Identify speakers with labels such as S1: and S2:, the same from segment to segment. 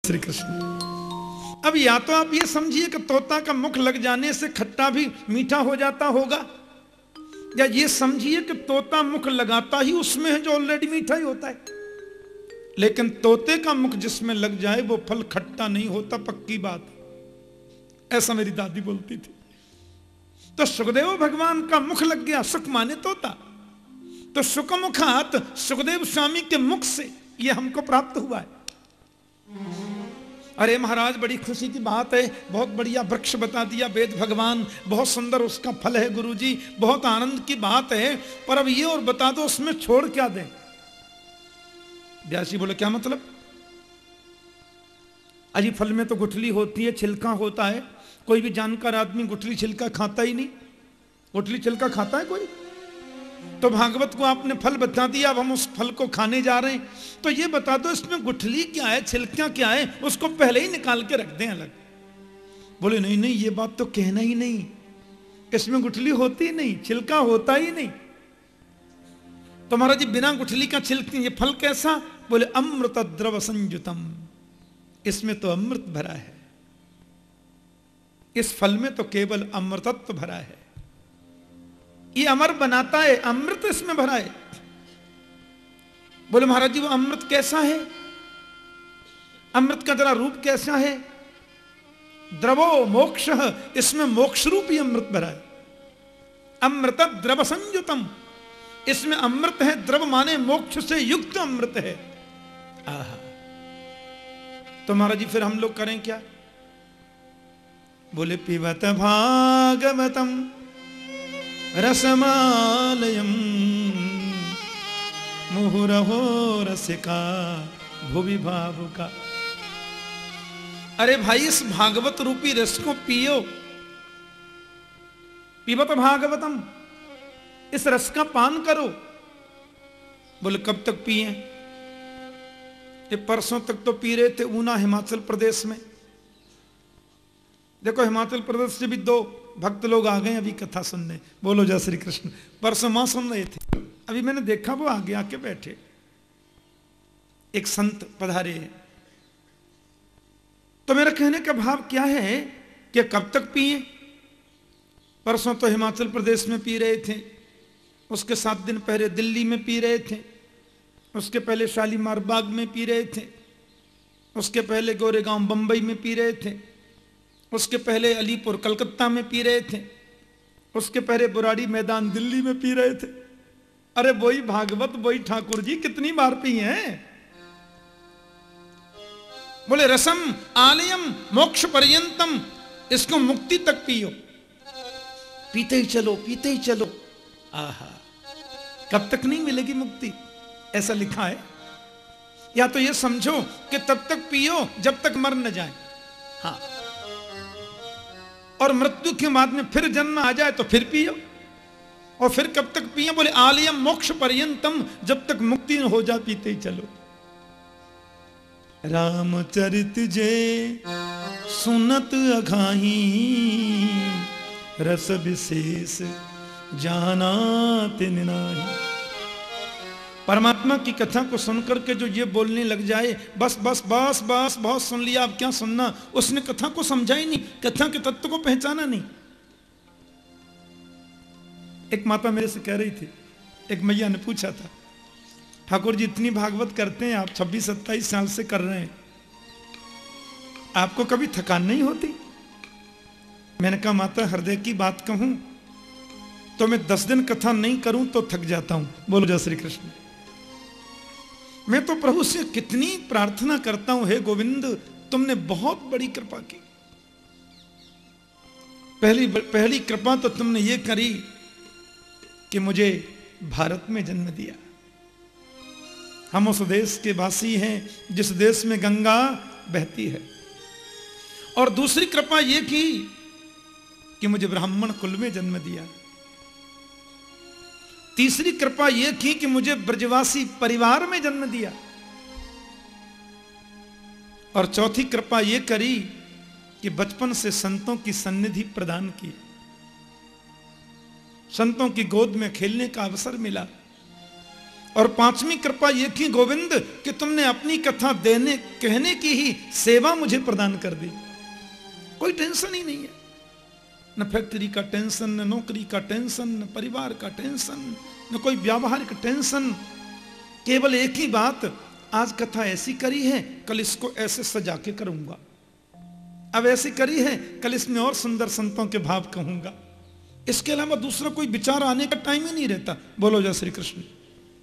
S1: श्री कृष्ण। अब या तो आप ये समझिए कि तोता का मुख लग जाने से खट्टा भी मीठा हो जाता होगा, या ये समझिए कि तोता मुख लगाता ही उसमें है जो ऑलरेडी मीठा ही होता है। लेकिन तोते का मुख जिसमें लग जाए वो फल खट्टा नहीं होता, पक्की बात, ऐसा मेरी दादी बोलती थी। तो सुखदेव भगवान का मुख लग गया, सुख माने तोता, तो सुख मुखात सुखदेव स्वामी के मुख से ये हमको प्राप्त हुआ है। अरे महाराज बड़ी खुशी की बात है, बहुत बढ़िया वृक्ष बता दिया वेद भगवान, बहुत सुंदर उसका फल है गुरुजी, बहुत आनंद की बात है, पर अब ये और बता दो उसमें छोड़ क्या दें। व्यासी बोले क्या मतलब? अजी फल में तो गुठली होती है, छिलका होता है, कोई भी जानकार आदमी गुठली छिलका खाता ही नहीं। गुठली छिलका खाता है कोई? तो भागवत को आपने फल बता दिया, अब हम उस फल को खाने जा रहे हैं, तो ये बता दो इसमें गुठली क्या है, छिलका क्या है, उसको पहले ही निकाल के रख दें अलग। बोले नहीं नहीं ये बात तो कहना ही नहीं, इसमें गुठली होती ही नहीं, छिलका होता ही नहीं। तो महाराज जी बिना गुठली का छिलके ये फल कैसा? बोले अमृत द्रव संयुतम, इसमें तो अमृत भरा है, इस फल में तो केवल अमृतत्व भरा है, ये अमर बनाता है, अमृत इसमें भरा है। बोले महाराज जी वो अमृत कैसा है? अमृत का जरा रूप कैसा है? द्रवो मोक्ष, इसमें मोक्ष रूपी अमृत भरा है। अमृत द्रव संयुतम, इसमें अमृत है, द्रव माने मोक्ष से युक्त अमृत है। आहा, तो महाराज जी फिर हम लोग करें क्या? बोले पिबत भागवतम रसमालयम मुहुरहो रसिका भुवि भावुका। अरे भाई इस भागवत रूपी रस को पियो, पिबत भागवतम, इस रस का पान करो। बोले कब तक पिए? ये परसों तक तो पी रहे थे ऊना हिमाचल प्रदेश में। देखो हिमाचल प्रदेश से भी 2 भक्त लोग आ गए अभी कथा सुनने। बोलो जय श्री कृष्ण। परसों मां सुन रहे थे, अभी मैंने देखा वो आगे आके बैठे, एक संत पधारे हैं। तो मेरा कहने का भाव क्या है कि कब तक पिए? परसों तो हिमाचल प्रदेश में पी रहे थे, उसके 7 दिन पहले दिल्ली में पी रहे थे, उसके पहले शालीमार बाग में पी रहे थे, उसके पहले गोरेगांव बंबई में पी रहे थे, उसके पहले अलीपुर कलकत्ता में पी रहे थे, उसके पहले बुराड़ी मैदान दिल्ली में पी रहे थे। अरे वही भागवत वही ठाकुर जी कितनी बार पिए हैं। बोले रसम आलयम मोक्ष पर्यंतम, इसको मुक्ति तक पियो, पीते ही चलो पीते ही चलो। आहा, कब तक नहीं मिलेगी मुक्ति, ऐसा लिखा है। या तो ये समझो कि तब तक पियो जब तक मर न जाए, हाँ, और मृत्यु के बाद में फिर जन्म आ जाए तो फिर पियो। और फिर कब तक पिए? बोले आलयम मोक्ष पर्यंतम, जब तक मुक्ति न हो जाए पीते ही चलो। रामचरित जे सुनत अघाही, रस विशेष जाना तिन नाही। परमात्मा की कथा को सुनकर के जो ये बोलने लग जाए बस बस बस बस बहुत सुन लिया, अब क्या सुनना, उसने कथा को समझा ही नहीं, कथा के तत्व को पहचाना नहीं। एक माता मेरे से कह रही थी, एक मैया ने पूछा था, ठाकुर जी इतनी भागवत करते हैं आप, 26-27 साल से कर रहे हैं, आपको कभी थकान नहीं होती? मैंने कहा माता हृदय की बात कहूं तो मैं 10 दिन कथा नहीं करूं तो थक जाता हूं। बोलो जय श्री कृष्ण। मैं तो प्रभु से कितनी प्रार्थना करता हूं, हे गोविंद तुमने बहुत बड़ी कृपा की। पहली कृपा तो तुमने ये करी कि मुझे भारत में जन्म दिया। हम उस देश के वासी हैं जिस देश में गंगा बहती है। और दूसरी कृपा ये की कि मुझे ब्राह्मण कुल में जन्म दिया। तीसरी कृपा यह की कि मुझे ब्रजवासी परिवार में जन्म दिया। और चौथी कृपा यह करी कि बचपन से संतों की सन्निधि प्रदान की, संतों की गोद में खेलने का अवसर मिला। और पांचवी कृपा ये की गोविंद कि तुमने अपनी कथा देने कहने की ही सेवा मुझे प्रदान कर दी। कोई टेंशन ही नहीं है, न फैक्ट्री का टेंशन, न नौकरी का टेंशन, न परिवार का टेंशन, न कोई व्यावहारिक टेंशन। केवल एक ही बात, आज कथा ऐसी करी है, कल इसको ऐसे सजा के करूंगा। अब ऐसी करी है, कल इसमें और सुंदर संतों के भाव कहूंगा। इसके अलावा दूसरा कोई विचार आने का टाइम ही नहीं रहता। बोलो जय श्री कृष्ण।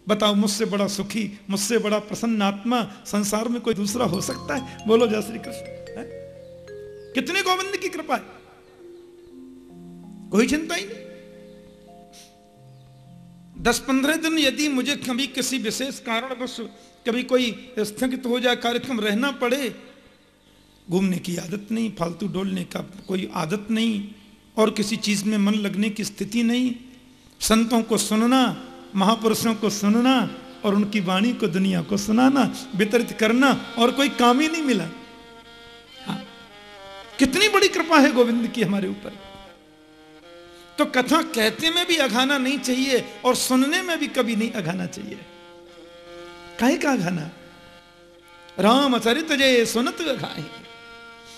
S1: बताओ, मुझसे बड़ा सुखी, मुझसे बड़ा प्रसन्न आत्मा संसार में कोई दूसरा हो सकता है? बोलो जय श्री कृष्ण। कितने गोविंद की कृपा है, कोई चिंता ही नहीं। 10-15 दिन यदि मुझे कभी किसी विशेष कारणवश कभी कोई स्थगित हो जाए कार्यक्रम, रहना पड़े, घूमने की आदत नहीं, फालतू डोलने का कोई आदत नहीं, और किसी चीज में मन लगने की स्थिति नहीं, संतों को सुनना, महापुरुषों को सुनना और उनकी वाणी को दुनिया को सुनाना, वितरित करना, और कोई काम ही नहीं मिला। हाँ, कितनी बड़ी कृपा है गोविंद की हमारे ऊपर। तो कथा कहते में भी अघाना नहीं चाहिए और सुनने में भी कभी नहीं अघाना चाहिए। काहे का अघाना? रामचरित जय सुनत अघाई,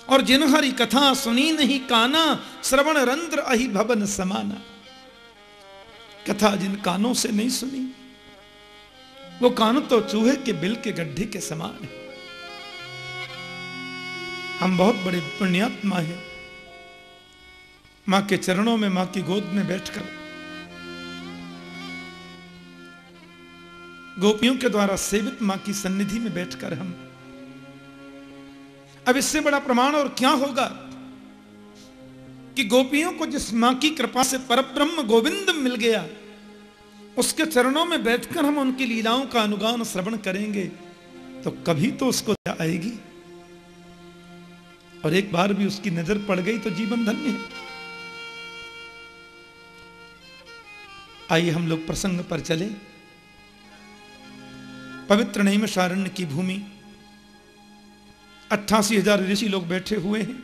S1: और जिन हरि कथा सुनी नहीं काना, श्रवण रंध्र अहि भवन समाना। कथा जिन कानों से नहीं सुनी, वो कान तो चूहे के बिल के गड्ढे के समान है। हम बहुत बड़े पुण्यात्मा हैं, मां के चरणों में, मां की गोद में बैठकर गोपियों के द्वारा सेवित मां की सन्निधि में बैठकर हम, अब इससे बड़ा प्रमाण और क्या होगा कि गोपियों को जिस मां की कृपा से परब्रह्म गोविंद मिल गया, उसके चरणों में बैठकर हम उनकी लीलाओं का अनुगान श्रवण करेंगे तो कभी तो उसको दया आएगी, और एक बार भी उसकी नजर पड़ गई तो जीवन धन्य है। आइए हम लोग प्रसंग पर चले। पवित्र नैमिषारण्य की भूमि, 88,000 ऋषि लोग बैठे हुए हैं।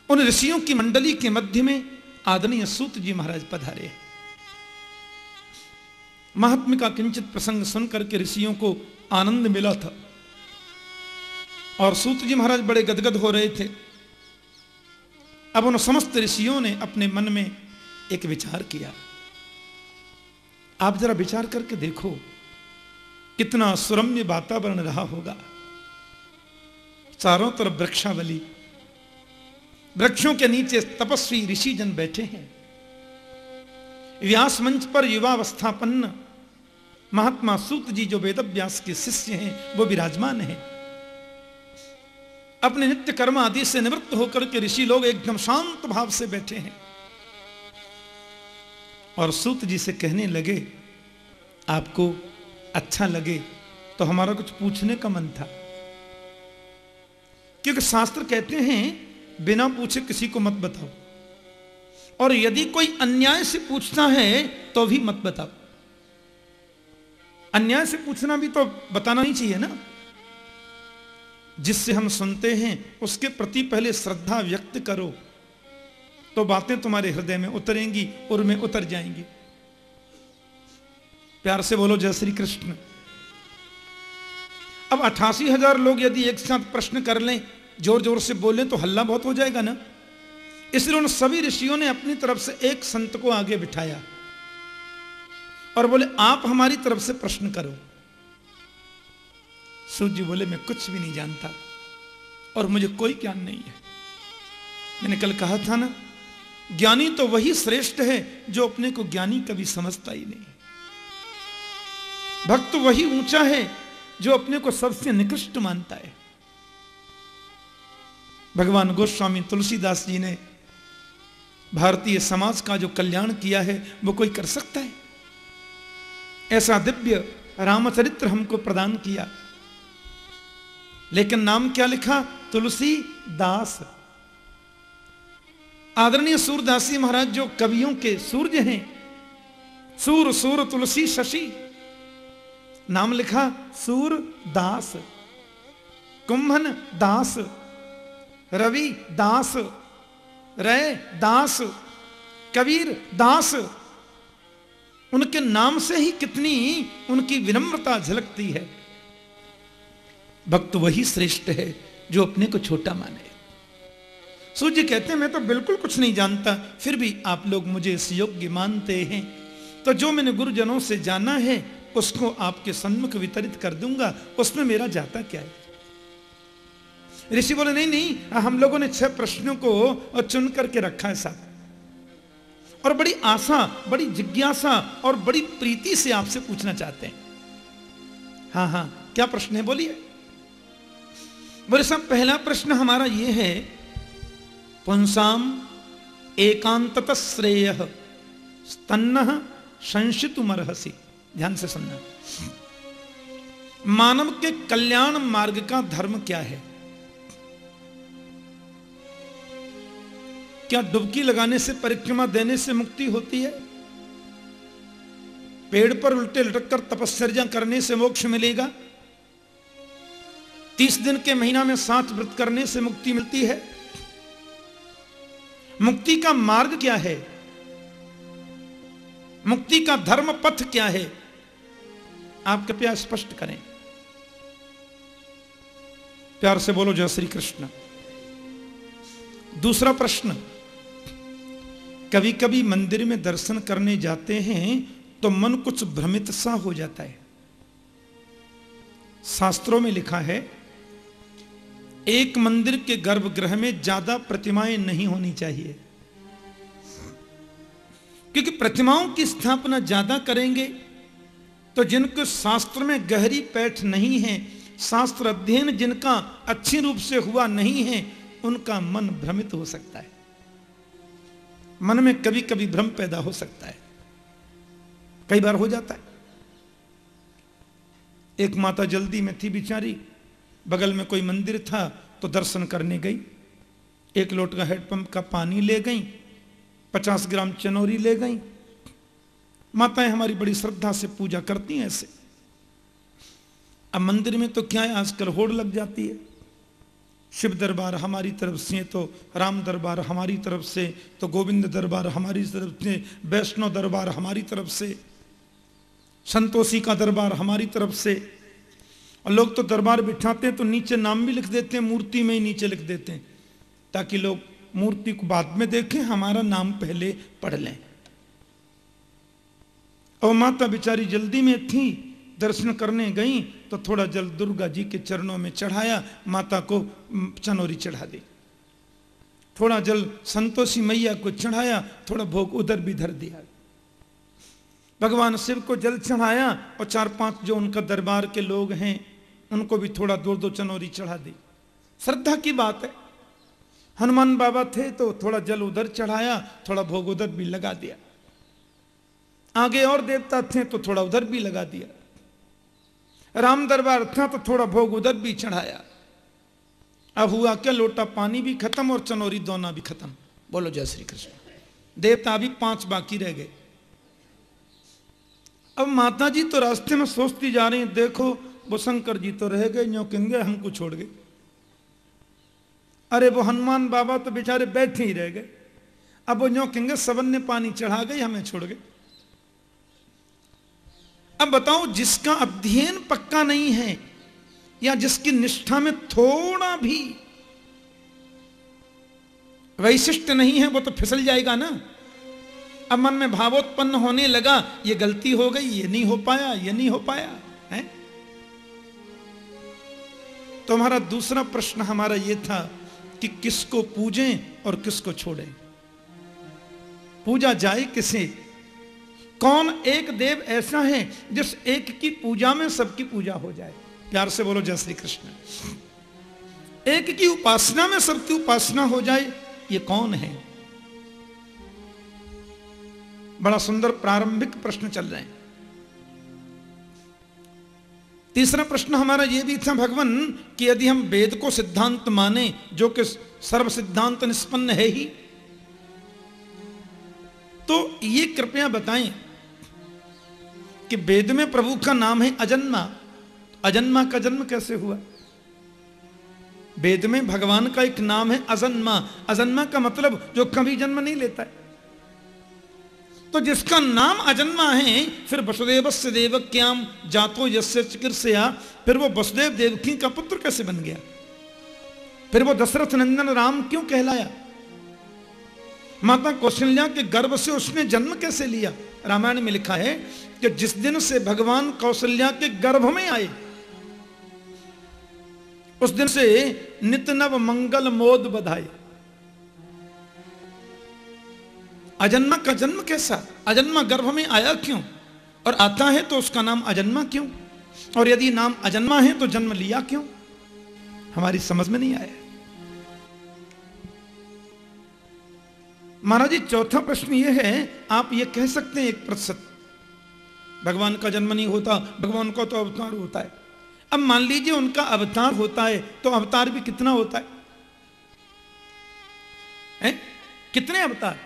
S1: उन ऋषियों की मंडली के मध्य में आदरणीय सूत जी महाराज पधारे हैं। महात्म्य का किंचित प्रसंग सुनकर के ऋषियों को आनंद मिला था, और सूत जी महाराज बड़े गदगद हो रहे थे। अब उन समस्त ऋषियों ने अपने मन में एक विचार किया। आप जरा विचार करके देखो, कितना सुरम्य वातावरण रहा होगा। चारों तरफ वृक्षावली, वृक्षों के नीचे तपस्वी ऋषि जन बैठे हैं। व्यास मंच पर युवावस्थापन्न महात्मा सूत जी, जो वेदव्यास के शिष्य हैं, वो विराजमान हैं। अपने नित्य कर्म आदि से निवृत्त होकर के ऋषि लोग एकदम शांत भाव से बैठे हैं, और सूत जी से कहने लगे, आपको अच्छा लगे तो हमारा कुछ पूछने का मन था। क्योंकि शास्त्र कहते हैं बिना पूछे किसी को मत बताओ, और यदि कोई अन्याय से पूछता है तो भी मत बताओ। अन्याय से पूछना भी तो बताना नहीं चाहिए ना। जिससे हम सुनते हैं उसके प्रति पहले श्रद्धा व्यक्त करो, तो बातें तुम्हारे हृदय में उतरेंगी, उर में उतर जाएंगी। प्यार से बोलो जय श्री कृष्ण। अब 88,000 लोग यदि एक साथ प्रश्न कर लें, जोर जोर से बोलें, तो हल्ला बहुत हो जाएगा ना। इसलिए उन सभी ऋषियों ने अपनी तरफ से एक संत को आगे बिठाया और बोले, आप हमारी तरफ से प्रश्न करो। सूत जी बोले, मैं कुछ भी नहीं जानता और मुझे कोई ज्ञान नहीं है। मैंने कल कहा था ना, ज्ञानी तो वही श्रेष्ठ है जो अपने को ज्ञानी कभी समझता ही नहीं। भक्त वही ऊंचा है जो अपने को सबसे निकृष्ट मानता है। भगवान गोस्वामी तुलसीदास जी ने भारतीय समाज का जो कल्याण किया है, वो कोई कर सकता है? ऐसा दिव्य रामचरित्र हमको प्रदान किया, लेकिन नाम क्या लिखा? तुलसीदास। आदरणीय सूरदासी महाराज जो कवियों के सूर्य हैं, सूर सूर तुलसी शशि, नाम लिखा सूरदास। कुंभन दास, रवि दास, रे दास, कबीर दास। उनके नाम से ही कितनी उनकी विनम्रता झलकती है। भक्त वही श्रेष्ठ है जो अपने को छोटा माने। सूर्य जी कहते हैं मैं तो बिल्कुल कुछ नहीं जानता, फिर भी आप लोग मुझे इस योग्य मानते हैं, तो जो मैंने गुरुजनों से जाना है उसको आपके सन्मुख वितरित कर दूंगा, उसमें मेरा जाता क्या है। ऋषि बोले नहीं नहीं, हम लोगों ने 6 प्रश्नों को चुन करके रखा है साहब, और बड़ी आशा, बड़ी जिज्ञासा और बड़ी प्रीति से आपसे पूछना चाहते हैं। हाँ हाँ, क्या प्रश्न है बोलिए। बोले साहब पहला प्रश्न हमारा ये है, पुंसाम एकांततः श्रेयः स्तन्नः संशितुमर्हसि। ध्यान से सुनना। मानव के कल्याण मार्ग का धर्म क्या है? क्या डुबकी लगाने से, परिक्रमा देने से मुक्ति होती है? पेड़ पर उल्टे लटक कर तपस्या करने से मोक्ष मिलेगा? 30 दिन के महीना में 7 व्रत करने से मुक्ति मिलती है? मुक्ति का मार्ग क्या है? मुक्ति का धर्म पथ क्या है? आप कृपया स्पष्ट करें। प्यार से बोलो जय श्री कृष्ण। दूसरा प्रश्न, कभी कभी मंदिर में दर्शन करने जाते हैं तो मन कुछ भ्रमित सा हो जाता है। शास्त्रों में लिखा है एक मंदिर के गर्भगृह में ज्यादा प्रतिमाएं नहीं होनी चाहिए, क्योंकि प्रतिमाओं की स्थापना ज्यादा करेंगे तो जिनको शास्त्र में गहरी पैठ नहीं है, शास्त्र अध्ययन जिनका अच्छी रूप से हुआ नहीं है, उनका मन भ्रमित हो सकता है। मन में कभी कभी भ्रम पैदा हो सकता है, कई बार हो जाता है। एक माता जल्दी में थी बेचारी, बगल में कोई मंदिर था तो दर्शन करने गई, 1 लोटा हैंडपंप का पानी ले गई, 50 ग्राम चनौरी ले गई। माताएं हमारी बड़ी श्रद्धा से पूजा करती हैं ऐसे। अब मंदिर में तो क्या है, आजकल होड़ लग जाती है, शिव दरबार हमारी तरफ से, तो राम दरबार हमारी तरफ से, तो गोविंद दरबार हमारी तरफ से, वैष्णो दरबार हमारी तरफ से, संतोषी का दरबार हमारी तरफ से। और लोग तो दरबार बिठाते हैं तो नीचे नाम भी लिख देते हैं, मूर्ति में ही नीचे लिख देते हैं, ताकि लोग मूर्ति को बाद में देखें, हमारा नाम पहले पढ़ लें। और माता बेचारी जल्दी में थी, दर्शन करने गई तो थोड़ा जल दुर्गा जी के चरणों में चढ़ाया, माता को चनौरी चढ़ा दी। थोड़ा जल संतोषी मैया को चढ़ाया, थोड़ा भोग उधर भी धर दिया। भगवान शिव को जल चढ़ाया और 4-5 जो उनका दरबार के लोग हैं उनको भी थोड़ा 2-2 चनौरी चढ़ा दी। श्रद्धा की बात है। हनुमान बाबा थे तो थोड़ा जल उधर चढ़ाया, थोड़ा भोग उधर भी लगा दिया। आगे और देवता थे तो थोड़ा उधर भी लगा दिया। राम दरबार था तो थोड़ा भोग उधर भी चढ़ाया। अब हुआ क्या, लोटा पानी भी खत्म और चनौरी दोना भी खत्म। बोलो जय श्री कृष्ण। देवता भी 5 बाकी रह गए। अब माता जी तो रास्ते में सोचती जा रही हैं, देखो वो शंकर जी तो रह गए, न्यों कहेंगे हमको छोड़ गए। अरे वो हनुमान बाबा तो बेचारे बैठे ही रह गए, अब वो न्यों कहेंगे सबन ने पानी चढ़ा गई, हमें छोड़ गए। अब बताओ, जिसका अध्ययन पक्का नहीं है या जिसकी निष्ठा में थोड़ा भी वैशिष्ट नहीं है, वो तो फिसल जाएगा ना। अब मन में भावोत्पन्न होने लगा, ये गलती हो गई, ये नहीं हो पाया, ये नहीं हो पाया है। तो हमारा दूसरा प्रश्न हमारा ये था कि किसको पूजें और किसको छोड़ें, पूजा जाए किसे। कौन एक देव ऐसा है जिस एक की पूजा में सबकी पूजा हो जाए। प्यार से बोलो जय श्री कृष्ण। एक की उपासना में सबकी उपासना हो जाए, ये कौन है। बड़ा सुंदर प्रारंभिक प्रश्न चल रहे हैं। तीसरा प्रश्न हमारा यह भी था भगवान कि यदि हम वेद को सिद्धांत माने, जो कि सर्व सिद्धांत निष्पन्न है ही, तो ये कृपया बताएं कि वेद में प्रभु का नाम है अजन्मा, अजन्मा का जन्म कैसे हुआ। वेद में भगवान का एक नाम है अजन्मा, अजन्मा का मतलब जो कभी जन्म नहीं लेता है। तो जिसका नाम अजन्मा है, फिर वसुदेवस्य देवक्याम जातो यस्य चिकीर्षया, फिर वो वसुदेव देवकी का पुत्र कैसे बन गया? फिर वो दशरथ नंदन राम क्यों कहलाया? माता कौशल्या के गर्भ से उसने जन्म कैसे लिया? रामायण में लिखा है कि जिस दिन से भगवान कौशल्या के गर्भ में आए, उस दिन से नित नव मंगल मोद बधाई। अजन्मा का जन्म कैसा? अजन्मा गर्भ में आया क्यों? और आता है तो उसका नाम अजन्मा क्यों? और यदि नाम अजन्मा है तो जन्म लिया क्यों? हमारी समझ में नहीं आया। महाराज जी, चौथा प्रश्न यह है, आप ये कह सकते हैं 1% भगवान का जन्म नहीं होता, भगवान का तो अवतार होता है। अब मान लीजिए उनका अवतार होता है, तो अवतार भी कितना होता है? कितने अवतार?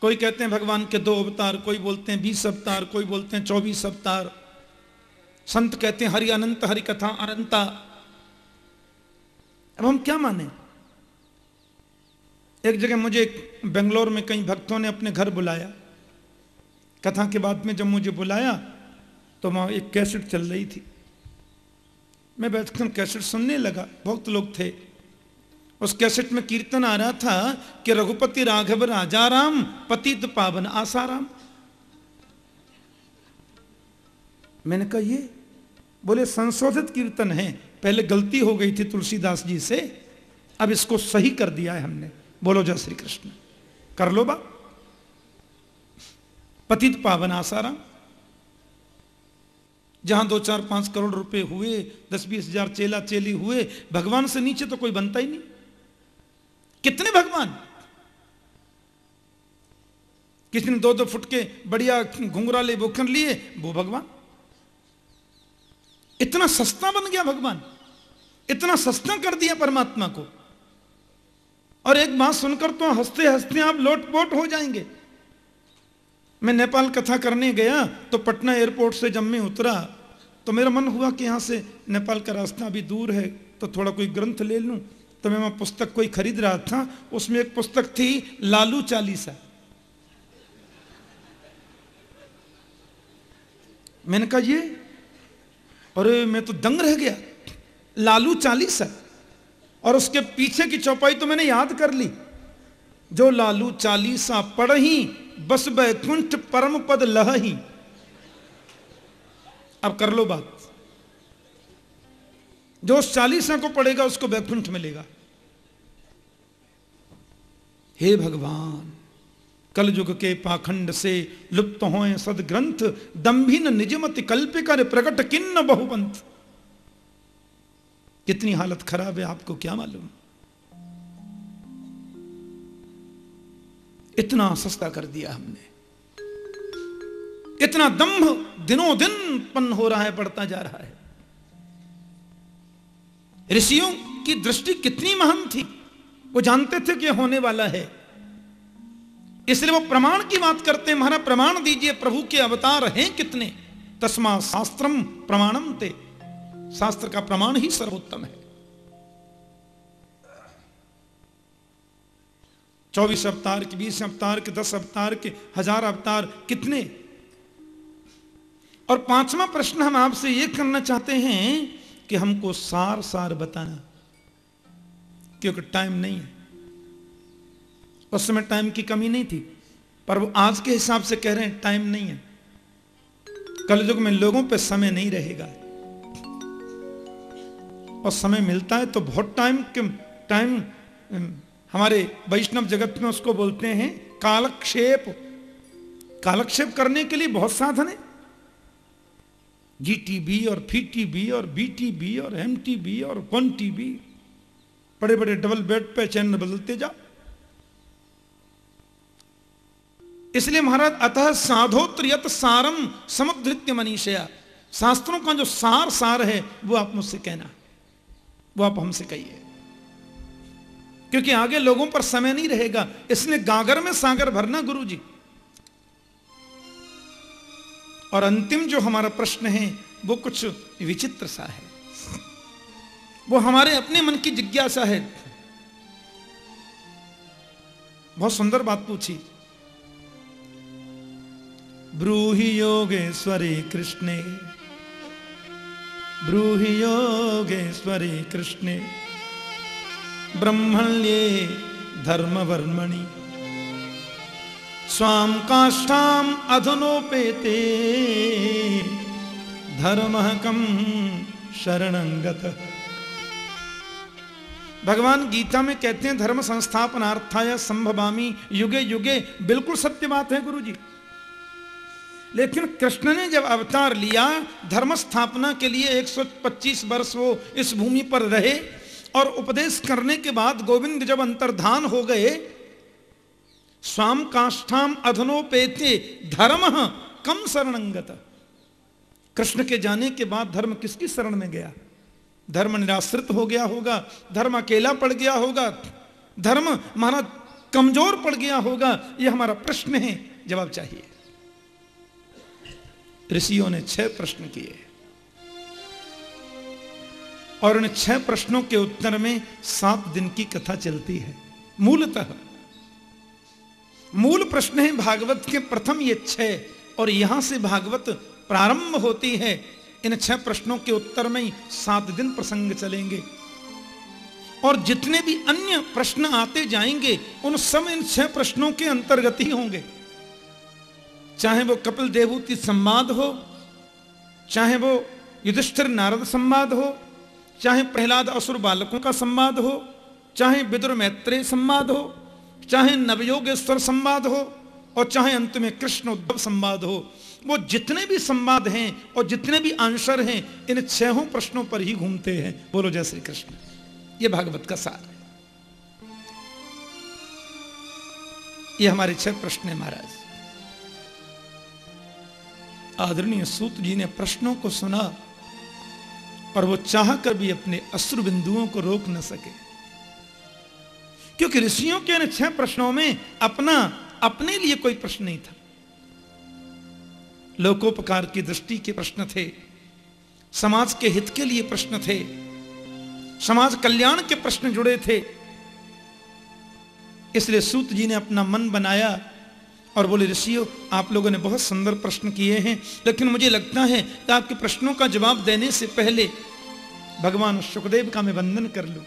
S1: कोई कहते हैं भगवान के 2 अवतार, कोई बोलते हैं 20 अवतार, कोई बोलते हैं 24 अवतार। संत कहते हैं हरि अनंत, हरि कथा अनंता। अब हम क्या माने? एक जगह मुझे बेंगलोर में कई भक्तों ने अपने घर बुलाया। कथा के बाद में जब मुझे बुलाया तो वहां एक कैसेट चल रही थी। मैं बैठकर कैसेट सुनने लगा, बहुत लोग थे। उस कैसेट में कीर्तन आ रहा था कि रघुपति राघव राजा राम, पतित पावन आसाराम। मैंने कहा ये? बोले संशोधित कीर्तन है, पहले गलती हो गई थी तुलसीदास जी से, अब इसको सही कर दिया है हमने। बोलो जय श्री कृष्ण। कर लो बा। पतित पावन आसाराम। जहां 2, 4, 5 करोड़ रुपए हुए, 10-20 हजार चेला चेली हुए, भगवान से नीचे तो कोई बनता ही नहीं। कितने भगवान? किसी ने 2-2 फुट के बढ़िया घुंघराले बोखर लिए, वो भगवान। इतना सस्ता बन गया भगवान, इतना सस्ता कर दिया परमात्मा को। और एक बात सुनकर तो हंसते हंसते आप लोटपोट हो जाएंगे। मैं नेपाल कथा करने गया तो पटना एयरपोर्ट से जब मैं उतरा तो मेरा मन हुआ कि यहाँ से नेपाल का रास्ता भी दूर है, तो थोड़ा कोई ग्रंथ ले लूं। तो मैं वहाँ पुस्तक कोई खरीद रहा था, उसमें एक पुस्तक थी लालू चालीसा। मैंने कहा ये, अरे मैं तो दंग रह गया, लालू चालीसा। और उसके पीछे की चौपाई तो मैंने याद कर ली, जो लालू चालीसा पढ़ही बस बैकुंठ परम पद लहही। अब कर लो बात, जो उस चालीसा को पढ़ेगा उसको बैकुंठ मिलेगा। हे भगवान, कलयुग के पाखंड से लुप्त होए सदग्रंथ, दंभिन निजमति कल्प कर प्रकट किन्न बहुपंथ। कितनी हालत खराब है आपको क्या मालूम? इतना सस्ता कर दिया हमने, इतना दंभ दिनों दिन उत्पन्न हो रहा है, बढ़ता जा रहा है। ऋषियों की दृष्टि कितनी महान थी, वो जानते थे कि होने वाला है, इसलिए वो प्रमाण की बात करते हैं। हमारा प्रमाण दीजिए, प्रभु के अवतार हैं कितने। तस्मा शास्त्रम प्रमाणम ते, शास्त्र का प्रमाण ही सर्वोत्तम है। 24 अवतार के, 20 अवतार के, 10 अवतार के, 1000 अवतार कितने। और 5वां प्रश्न हम आपसे यह करना चाहते हैं कि हमको सार सार बताना, क्योंकि टाइम नहीं है। उस समय टाइम की कमी नहीं थी, पर वो आज के हिसाब से कह रहे हैं टाइम नहीं है। कलयुग में लोगों पे समय नहीं रहेगा, और समय मिलता है तो बहुत टाइम हमारे वैष्णव जगत में उसको बोलते हैं कालक्षेप। कालक्षेप करने के लिए बहुत साधन है, GTB और FTB और BTB और MTB और 1TB, बड़े बड़े डबल बेड पे चैनल बदलते जाओ। इसलिए महाराज, अतः साधोत्र यत सारम समुद्धृत्य मनीषया, शास्त्रों का जो सार है वो आप मुझसे कहना, वो आप हमसे कहिए, क्योंकि आगे लोगों पर समय नहीं रहेगा। इसने गागर में सागर भरना गुरु जी। और अंतिम जो हमारा प्रश्न है वो कुछ विचित्र सा है, वो हमारे अपने मन की जिज्ञासा है। बहुत सुंदर बात पूछी। ब्रूहि योगेश्वरी कृष्णे, ब्रूहि योगेश्वरी कृष्णे, ब्रह्मण्ये धर्मवर्मणि, स्वाम काष्ठाम अधुनोपेते, धर्मः कम शरणं गतः। भगवान गीता में कहते हैं धर्म संस्थापनार्थाय संभवामि युगे युगे। बिल्कुल सत्य बात है गुरु जी। लेकिन कृष्ण ने जब अवतार लिया, धर्म स्थापना के लिए 125 वर्ष वो इस भूमि पर रहे और उपदेश करने के बाद गोविंद जब अंतर्धान हो गए, स्वाम काष्ठाम अधनोपेते धर्मः कम शरणं गतः। कृष्ण के जाने के बाद धर्म किसकी शरण में गया? धर्म निराश्रित हो गया होगा, धर्म अकेला पड़ गया होगा, धर्म हमारा कमजोर पड़ गया होगा। यह हमारा प्रश्न है, जवाब चाहिए। ऋषियों ने 6 प्रश्न किए और उन 6 प्रश्नों के उत्तर में 7 दिन की कथा चलती है। मूलतः मूल प्रश्न है भागवत के प्रथम ये 6, और यहां से भागवत प्रारंभ होती है। इन 6 प्रश्नों के उत्तर में ही 7 दिन प्रसंग चलेंगे और जितने भी अन्य प्रश्न आते जाएंगे उन सब इन 6 प्रश्नों के अंतर्गत ही होंगे। चाहे वो कपिल देवहूति संवाद हो, चाहे वो युधिष्ठिर नारद संवाद हो, चाहे प्रहलाद असुर बालकों का संवाद हो, चाहे विदुर मैत्रेय संवाद हो, चाहे नवयोगेश्वर संवाद हो, और चाहे अंत में कृष्ण उद्धव संवाद हो। वो जितने भी संवाद हैं और जितने भी आंसर हैं इन 6 प्रश्नों पर ही घूमते हैं। बोलो जय श्री कृष्ण। ये भागवत का सार है। ये हमारे 6 प्रश्न हैं महाराज। आदरणीय सूत जी ने प्रश्नों को सुना और वो चाह कर भी अपने अश्रु बिंदुओं को रोक न सके, क्योंकि ऋषियों के इन 6 प्रश्नों में अपने लिए कोई प्रश्न नहीं था। लोकोपकार की दृष्टि के प्रश्न थे, समाज के हित के लिए प्रश्न थे, समाज कल्याण के प्रश्न जुड़े थे। इसलिए सूत जी ने अपना मन बनाया और बोले, ऋषियों आप लोगों ने बहुत सुंदर प्रश्न किए हैं, लेकिन मुझे लगता है कि आपके प्रश्नों का जवाब देने से पहले भगवान सुखदेव का मैं वंदन कर लूं।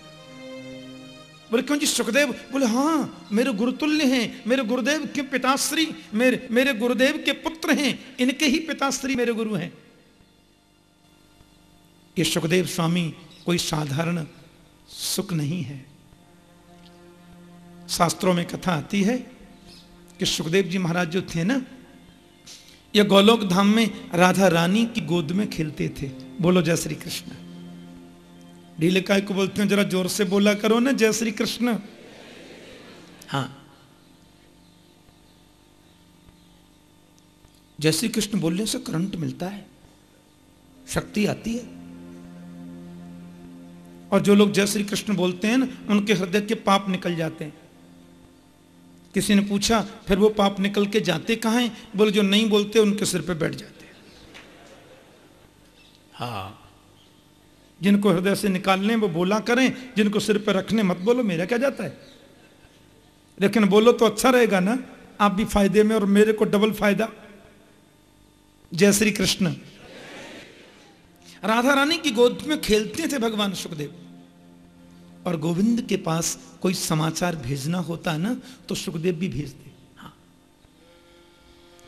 S1: बोले क्यों जी सुखदेव? बोले हाँ, मेरे गुरुतुल्य हैं, मेरे गुरुदेव के पिताश्री मेरे गुरुदेव के पुत्र हैं, इनके ही पिताश्री मेरे गुरु हैं। ये सुखदेव स्वामी कोई साधारण सुख नहीं है। शास्त्रों में कथा आती है कि सुखदेव जी महाराज जो थे ना, ये गोलोक धाम में राधा रानी की गोद में खेलते थे। बोलो जय श्री कृष्ण। ढीले काय को बोलते हैं, जरा जोर से बोला करो ना, जय श्री कृष्ण। हाँ, जय श्री कृष्ण बोलने से करंट मिलता है, शक्ति आती है। और जो लोग जय श्री कृष्ण बोलते हैं ना, उनके हृदय के पाप निकल जाते हैं। किसी ने पूछा फिर वो पाप निकल के जाते कहाँ हैं? बोले जो नहीं बोलते उनके सिर पे बैठ जाते हैं। हाँ, जिनको हृदय से निकालने वो बोला करें, जिनको सिर पे रखने मत बोलो, मेरा क्या जाता है। लेकिन बोलो तो अच्छा रहेगा ना, आप भी फायदे में और मेरे को डबल फायदा। जय श्री कृष्ण। राधा रानी की गोद में खेलते थे भगवान सुखदेव, और गोविंद के पास कोई समाचार भेजना होता ना तो सुखदेव भी भेजते। हाँ,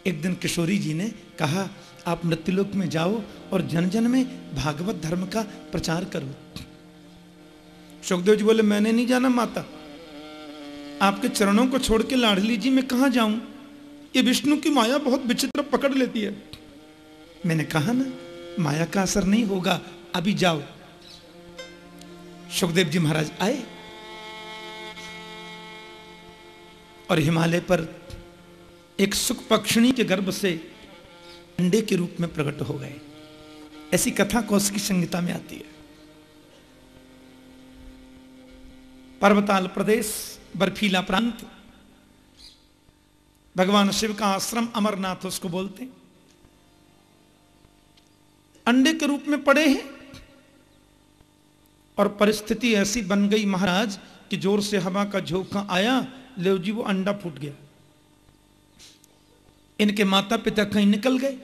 S1: एक दिन किशोरी जी ने कहा आप मृत्युलोक में जाओ और जन जन में भागवत धर्म का प्रचार करो। सुखदेव जी बोले मैंने नहीं जाना माता, आपके चरणों को छोड़ के लाडली जी मैं कहां जाऊं, ये विष्णु की माया बहुत विचित्र पकड़ लेती है। मैंने कहा ना माया का असर नहीं होगा, अभी जाओ। सुखदेव जी महाराज आए और हिमालय पर एक सुख पक्षिणी के गर्भ से अंडे के रूप में प्रकट हो गए। ऐसी कथा कौशिकी संहिता में आती है। पर्वताल प्रदेश, बर्फीला प्रांत, भगवान शिव का आश्रम अमरनाथ उसको बोलते, अंडे के रूप में पड़े हैं। और परिस्थिति ऐसी बन गई महाराज कि जोर से हवा का झोंका आया, ले जी वो अंडा फूट गया। इनके माता पिता कहीं निकल गए,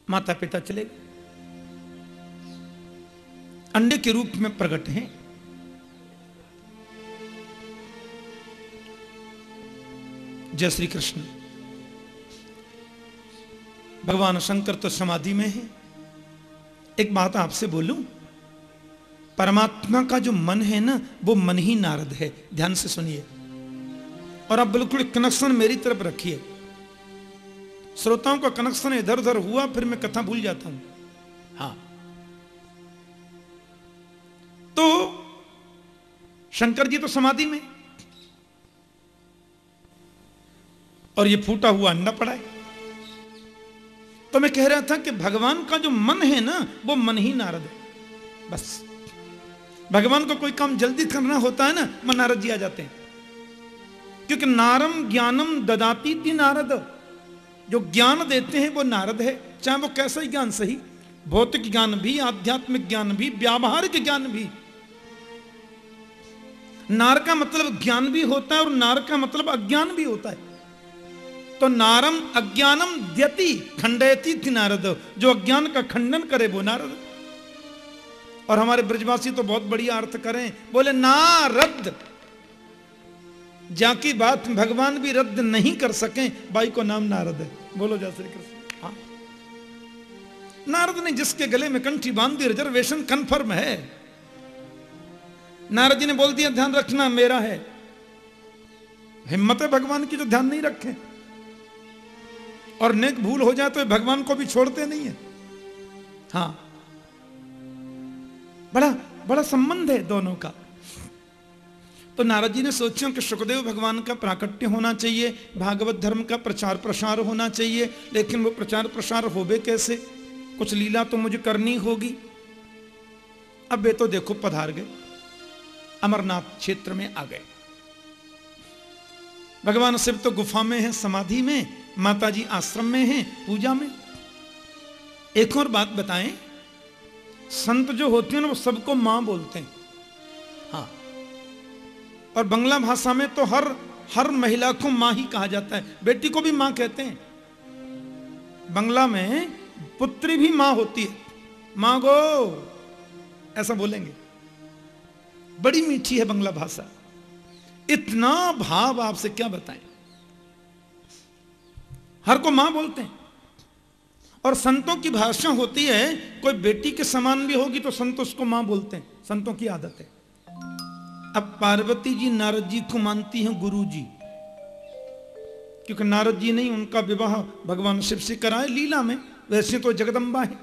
S1: माता पिता चले गए, अंडे के रूप में प्रकट हैं। जय श्री कृष्ण। भगवान शंकर तो समाधि में है। एक बात आपसे बोलूं, परमात्मा का जो मन है ना, वो मन ही नारद है। ध्यान से सुनिए और आप बिल्कुल कनेक्शन मेरी तरफ रखिए। श्रोताओं का कनेक्शन इधर उधर हुआ फिर मैं कथा भूल जाता हूं। हाँ, तो शंकर जी तो समाधि में और ये फूटा हुआ अंडा पड़ा है। तो मैं कह रहा था कि भगवान का जो मन है ना, वो मन ही नारद है। बस भगवान को कोई काम जल्दी करना होता है ना, मन नारद जी आ जाते हैं। क्योंकि नारम ज्ञानम ददाती थी नारद, जो ज्ञान देते हैं वो नारद है। चाहे वो कैसा ही ज्ञान सही, भौतिक ज्ञान भी, आध्यात्मिक ज्ञान भी, व्यावहारिक ज्ञान भी। नार का मतलब ज्ञान भी होता है और नार का मतलब अज्ञान भी होता है। तो नारम अज्ञानम द्यति खंडयति थी नारद, जो अज्ञान का खंडन करे वो नारद। और हमारे ब्रजवासी तो बहुत बढ़िया अर्थ करें, बोले नारद, जाकी बात भगवान भी रद्द नहीं कर सके, बाई को नाम नारद है। बोलो जय श्री कृष्ण। हाँ, नारद ने जिसके गले में कंठी बांध दी, रिजर्वेशन कंफर्म है। नारद जी ने बोल दिया ध्यान रखना मेरा है। हिम्मत है भगवान की जो ध्यान नहीं रखे, और नेक भूल हो जाए तो भगवान को भी छोड़ते नहीं है। हाँ, बड़ा बड़ा संबंध है दोनों का। तो नारद जी ने सोचा कि सुखदेव भगवान का प्राकट्य होना चाहिए, भागवत धर्म का प्रचार प्रसार होना चाहिए, लेकिन वो प्रचार प्रसार होवे कैसे? कुछ लीला तो मुझे करनी होगी। अब वे तो देखो पधार गए, अमरनाथ क्षेत्र में आ गए। भगवान शिव तो गुफा में है, समाधि में, माता जी आश्रम में हैं, पूजा में। एक और बात बताएं, संत जो होते हैं ना वो सबको मां बोलते हैं। हाँ, और बंगला भाषा में तो हर महिला को मां ही कहा जाता है, बेटी को भी मां कहते हैं। बंगला में पुत्री भी मां होती है, मां गो ऐसा बोलेंगे। बड़ी मीठी है बंगला भाषा, इतना भाव आपसे क्या बताएं। हर को मां बोलते हैं। और संतों की भाषा होती है, कोई बेटी के समान भी होगी तो संत उसको मां बोलते हैं, संतों की आदत है। अब पार्वती जी नारद जी को मानती हैं गुरु जी, क्योंकि नारद जी नहीं, उनका विवाह भगवान शिव से कराए लीला में, वैसे तो जगदम्बा है।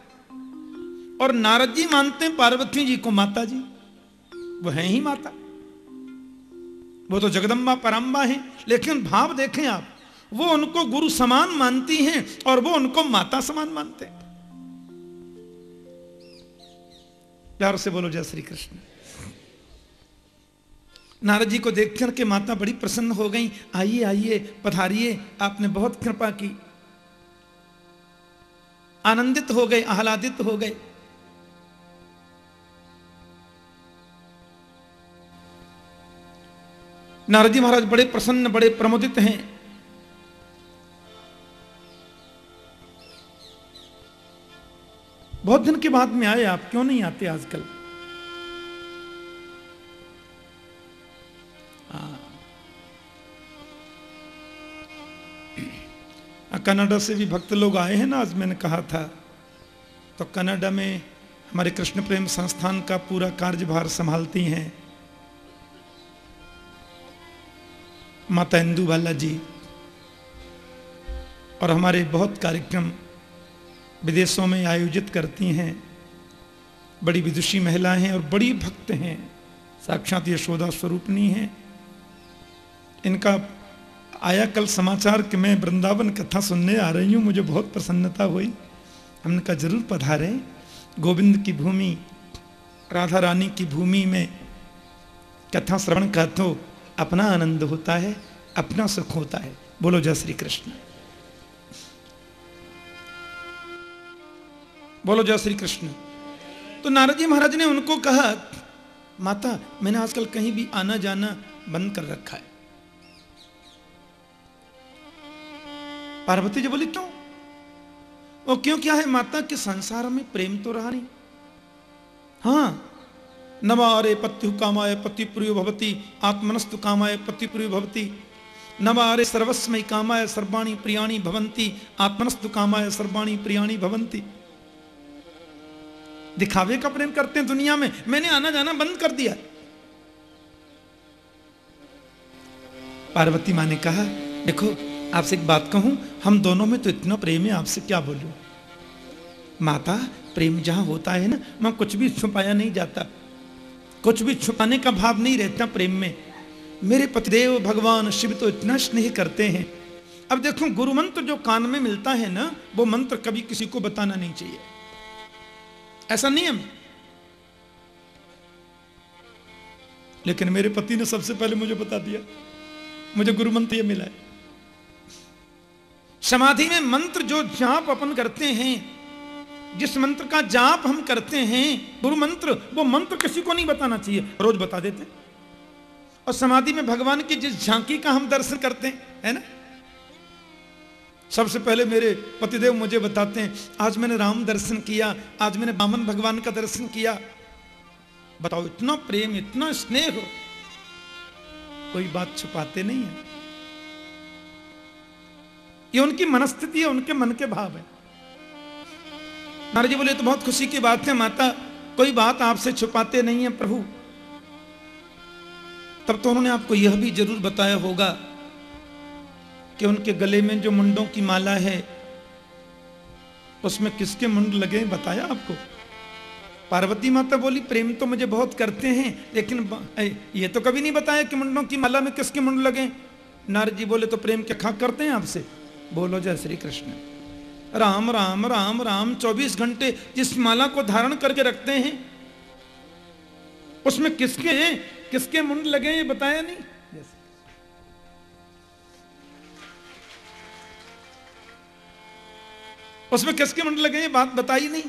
S1: और नारद जी मानते हैं पार्वती जी को माता जी, वो है ही माता, वो तो जगदम्बा पराम्बा है। लेकिन भाव देखें आप, वो उनको गुरु समान मानती हैं और वो उनको माता समान मानते हैं। प्यार से बोलो जय श्री कृष्ण। नारद जी को देखकर के माता बड़ी प्रसन्न हो गई। आइए आइए पधारिए, आपने बहुत कृपा की। आनंदित हो गए, आह्लादित हो गए। नारद जी महाराज बड़े प्रसन्न, बड़े प्रमुदित हैं। बहुत दिन के बाद में आए, आप क्यों नहीं आते आजकल? कनाडा से भी भक्त लोग आए हैं ना, आज मैंने कहा था। तो कनाडा में हमारे कृष्ण प्रेम संस्थान का पूरा कार्यभार संभालती हैं माता इंदु बाला जी, और हमारे बहुत कार्यक्रम विदेशों में आयोजित करती हैं। बड़ी विदुषी महिला हैं और बड़ी भक्त हैं, साक्षात यशोदा स्वरूपनी हैं। इनका आया कल समाचार कि मैं वृंदावन कथा सुनने आ रही हूँ, मुझे बहुत प्रसन्नता हुई। हमने कहा जरूर पधारें। गोविंद की भूमि, राधा रानी की भूमि में कथा श्रवण का तो अपना आनंद होता है, अपना सुख होता है। बोलो जय श्री कृष्ण, बोलो जय श्री कृष्ण। तो नारद जी महाराज ने उनको कहा, माता मैंने आजकल कहीं भी आना जाना बंद कर रखा है। पार्वती जी बोली क्यों? वो क्यों क्या है माता कि संसार में प्रेम तो रहा नहीं। हाँ, नवारे पत्यु कामाय पति प्रियो भवती आत्मनस्तु कामाय पति प्रियो भवती नवारे सर्वस्मय कामाय सर्वाणी प्रियाणी भवंती आत्मनस्तु कामाय सर्वाणी प्रियाणी भवंती। दिखावे का प्रेम करते हैं दुनिया में, मैंने आना जाना बंद कर दिया। पार्वती माँ ने कहा देखो आपसे एक बात कहूं, हम दोनों में तो इतना प्रेम है, आपसे क्या बोलूं। माता, प्रेम जहां होता है ना, वहां कुछ भी छुपाया नहीं जाता, कुछ भी छुपाने का भाव नहीं रहता प्रेम में। मेरे पतिदेव भगवान शिव तो इतना स्नेह करते हैं। अब देखो गुरु मंत्र जो कान में मिलता है ना, वो मंत्र कभी किसी को बताना नहीं चाहिए, ऐसा नियम। लेकिन मेरे पति ने सबसे पहले मुझे बता दिया, मुझे गुरु मंत्र ये मिला है। समाधि में मंत्र जो जाप अपन करते हैं, जिस मंत्र का जाप हम करते हैं गुरु मंत्र, वो मंत्र किसी को नहीं बताना चाहिए, रोज बता देते। और समाधि में भगवान की जिस झांकी का हम दर्शन करते हैं, है ना, सबसे पहले मेरे पतिदेव मुझे बताते हैं आज मैंने राम दर्शन किया, आज मैंने वामन भगवान का दर्शन किया। बताओ, इतना प्रेम, इतना स्नेह, कोई बात छुपाते नहीं है। ये उनकी मनस्थिति है, उनके मन के भाव है। नारद जी बोले तो बहुत खुशी की बात है माता, कोई बात आपसे छुपाते नहीं है प्रभु। तब तो उन्होंने आपको यह भी जरूर बताया होगा कि उनके गले में जो मुंडों की माला है उसमें किसके मुंड लगे, बताया आपको? पार्वती माता बोली प्रेम तो मुझे बहुत करते हैं, लेकिन ये तो कभी नहीं बताया कि मुंडों की माला में किसके मुंड लगे। नारद जी बोले तो प्रेम क्या खा करते हैं आपसे? बोलो जय श्री कृष्ण। राम राम राम राम 24 घंटे जिस माला को धारण करके रखते हैं उसमें किसके मुंड लगे ये बताया नहीं। उसमें किसके मुंड लगे ये बात बताई नहीं।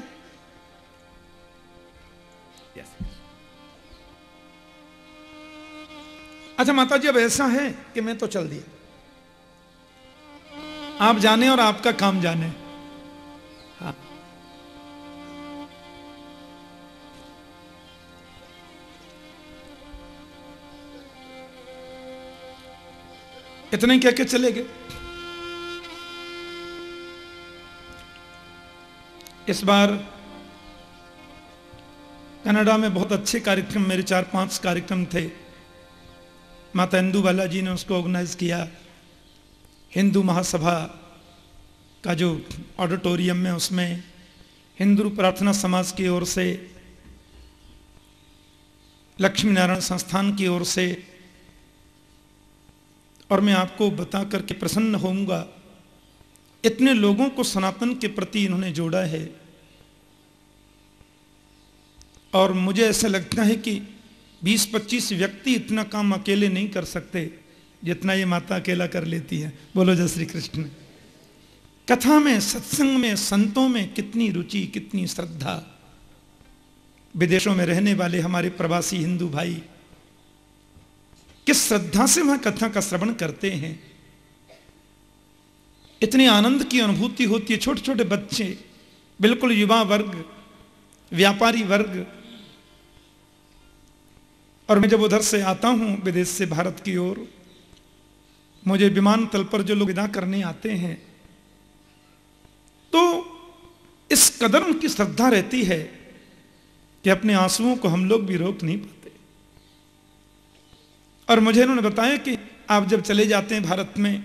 S1: अच्छा माता जी, अब ऐसा है कि मैं तो चल दिया, आप जाने और आपका काम जाने। हाँ, इतने कह के चले गए। इस बार कनाडा में बहुत अच्छे कार्यक्रम, मेरे 4-5 कार्यक्रम थे। माता इंदु बाला जी ने उसको ऑर्गेनाइज किया। हिंदू महासभा का जो ऑडिटोरियम में, उसमें हिंदू प्रार्थना समाज की ओर से, लक्ष्मी नारायण संस्थान की ओर से, और मैं आपको बता करके प्रसन्न होऊंगा, इतने लोगों को सनातन के प्रति इन्होंने जोड़ा है। और मुझे ऐसा लगता है कि 20-25 व्यक्ति इतना काम अकेले नहीं कर सकते जितना ये माता अकेला कर लेती है। बोलो जय श्री कृष्ण। कथा में, सत्संग में, संतों में कितनी रुचि, कितनी श्रद्धा। विदेशों में रहने वाले हमारे प्रवासी हिंदू भाई किस श्रद्धा से वहां कथा का श्रवण करते हैं। इतने आनंद की अनुभूति होती है। छोटे छोटे बच्चे, बिल्कुल युवा वर्ग, व्यापारी वर्ग। और मैं जब उधर से आता हूं विदेश से भारत की ओर, मुझे विमानतल पर जो लोग विदा करने आते हैं तो इस कदर उनकी श्रद्धा रहती है कि अपने आंसुओं को हम लोग भी रोक नहीं पाते। और मुझे इन्होंने बताया कि आप जब चले जाते हैं भारत में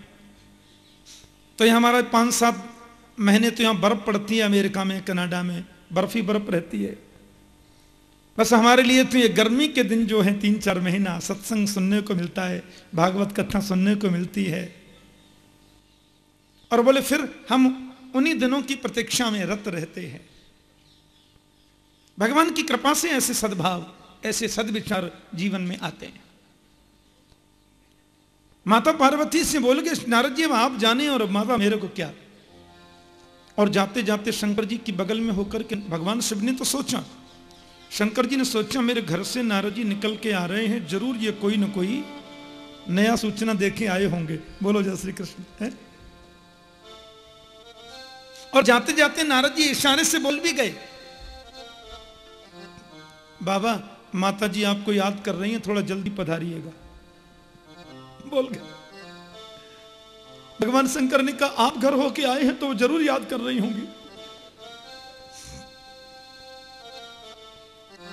S1: तो यहाँ हमारा 5-7 महीने तो यहाँ बर्फ पड़ती है। अमेरिका में, कनाडा में बर्फ ही बर्फ रहती है। बस हमारे लिए तो ये गर्मी के दिन जो है 3-4 महीना सत्संग सुनने को मिलता है, भागवत कथा सुनने को मिलती है। और बोले फिर हम उन्हीं दिनों की प्रतीक्षा में रत रहते हैं। भगवान की कृपा से ऐसे सद्भाव, ऐसे सद्विचार जीवन में आते हैं। माता पार्वती से बोल गए नारद जी अब आप जाने और माता मेरे को क्या। और जाते जाते शंकर जी की बगल में होकर के भगवान शिव ने तो सोचा, शंकर जी ने सोचा मेरे घर से नारद जी निकल के आ रहे हैं, जरूर ये कोई न कोई नया सूचना देके आए होंगे। बोलो जय श्री कृष्ण। है और जाते जाते नारद जी इशारे से बोल भी गए, बाबा माता जी आपको याद कर रही हैं, थोड़ा जल्दी पधारिएगा। बोल गए। भगवान शंकर ने कहा आप घर होके आए हैं तो वो जरूर याद कर रही होंगी।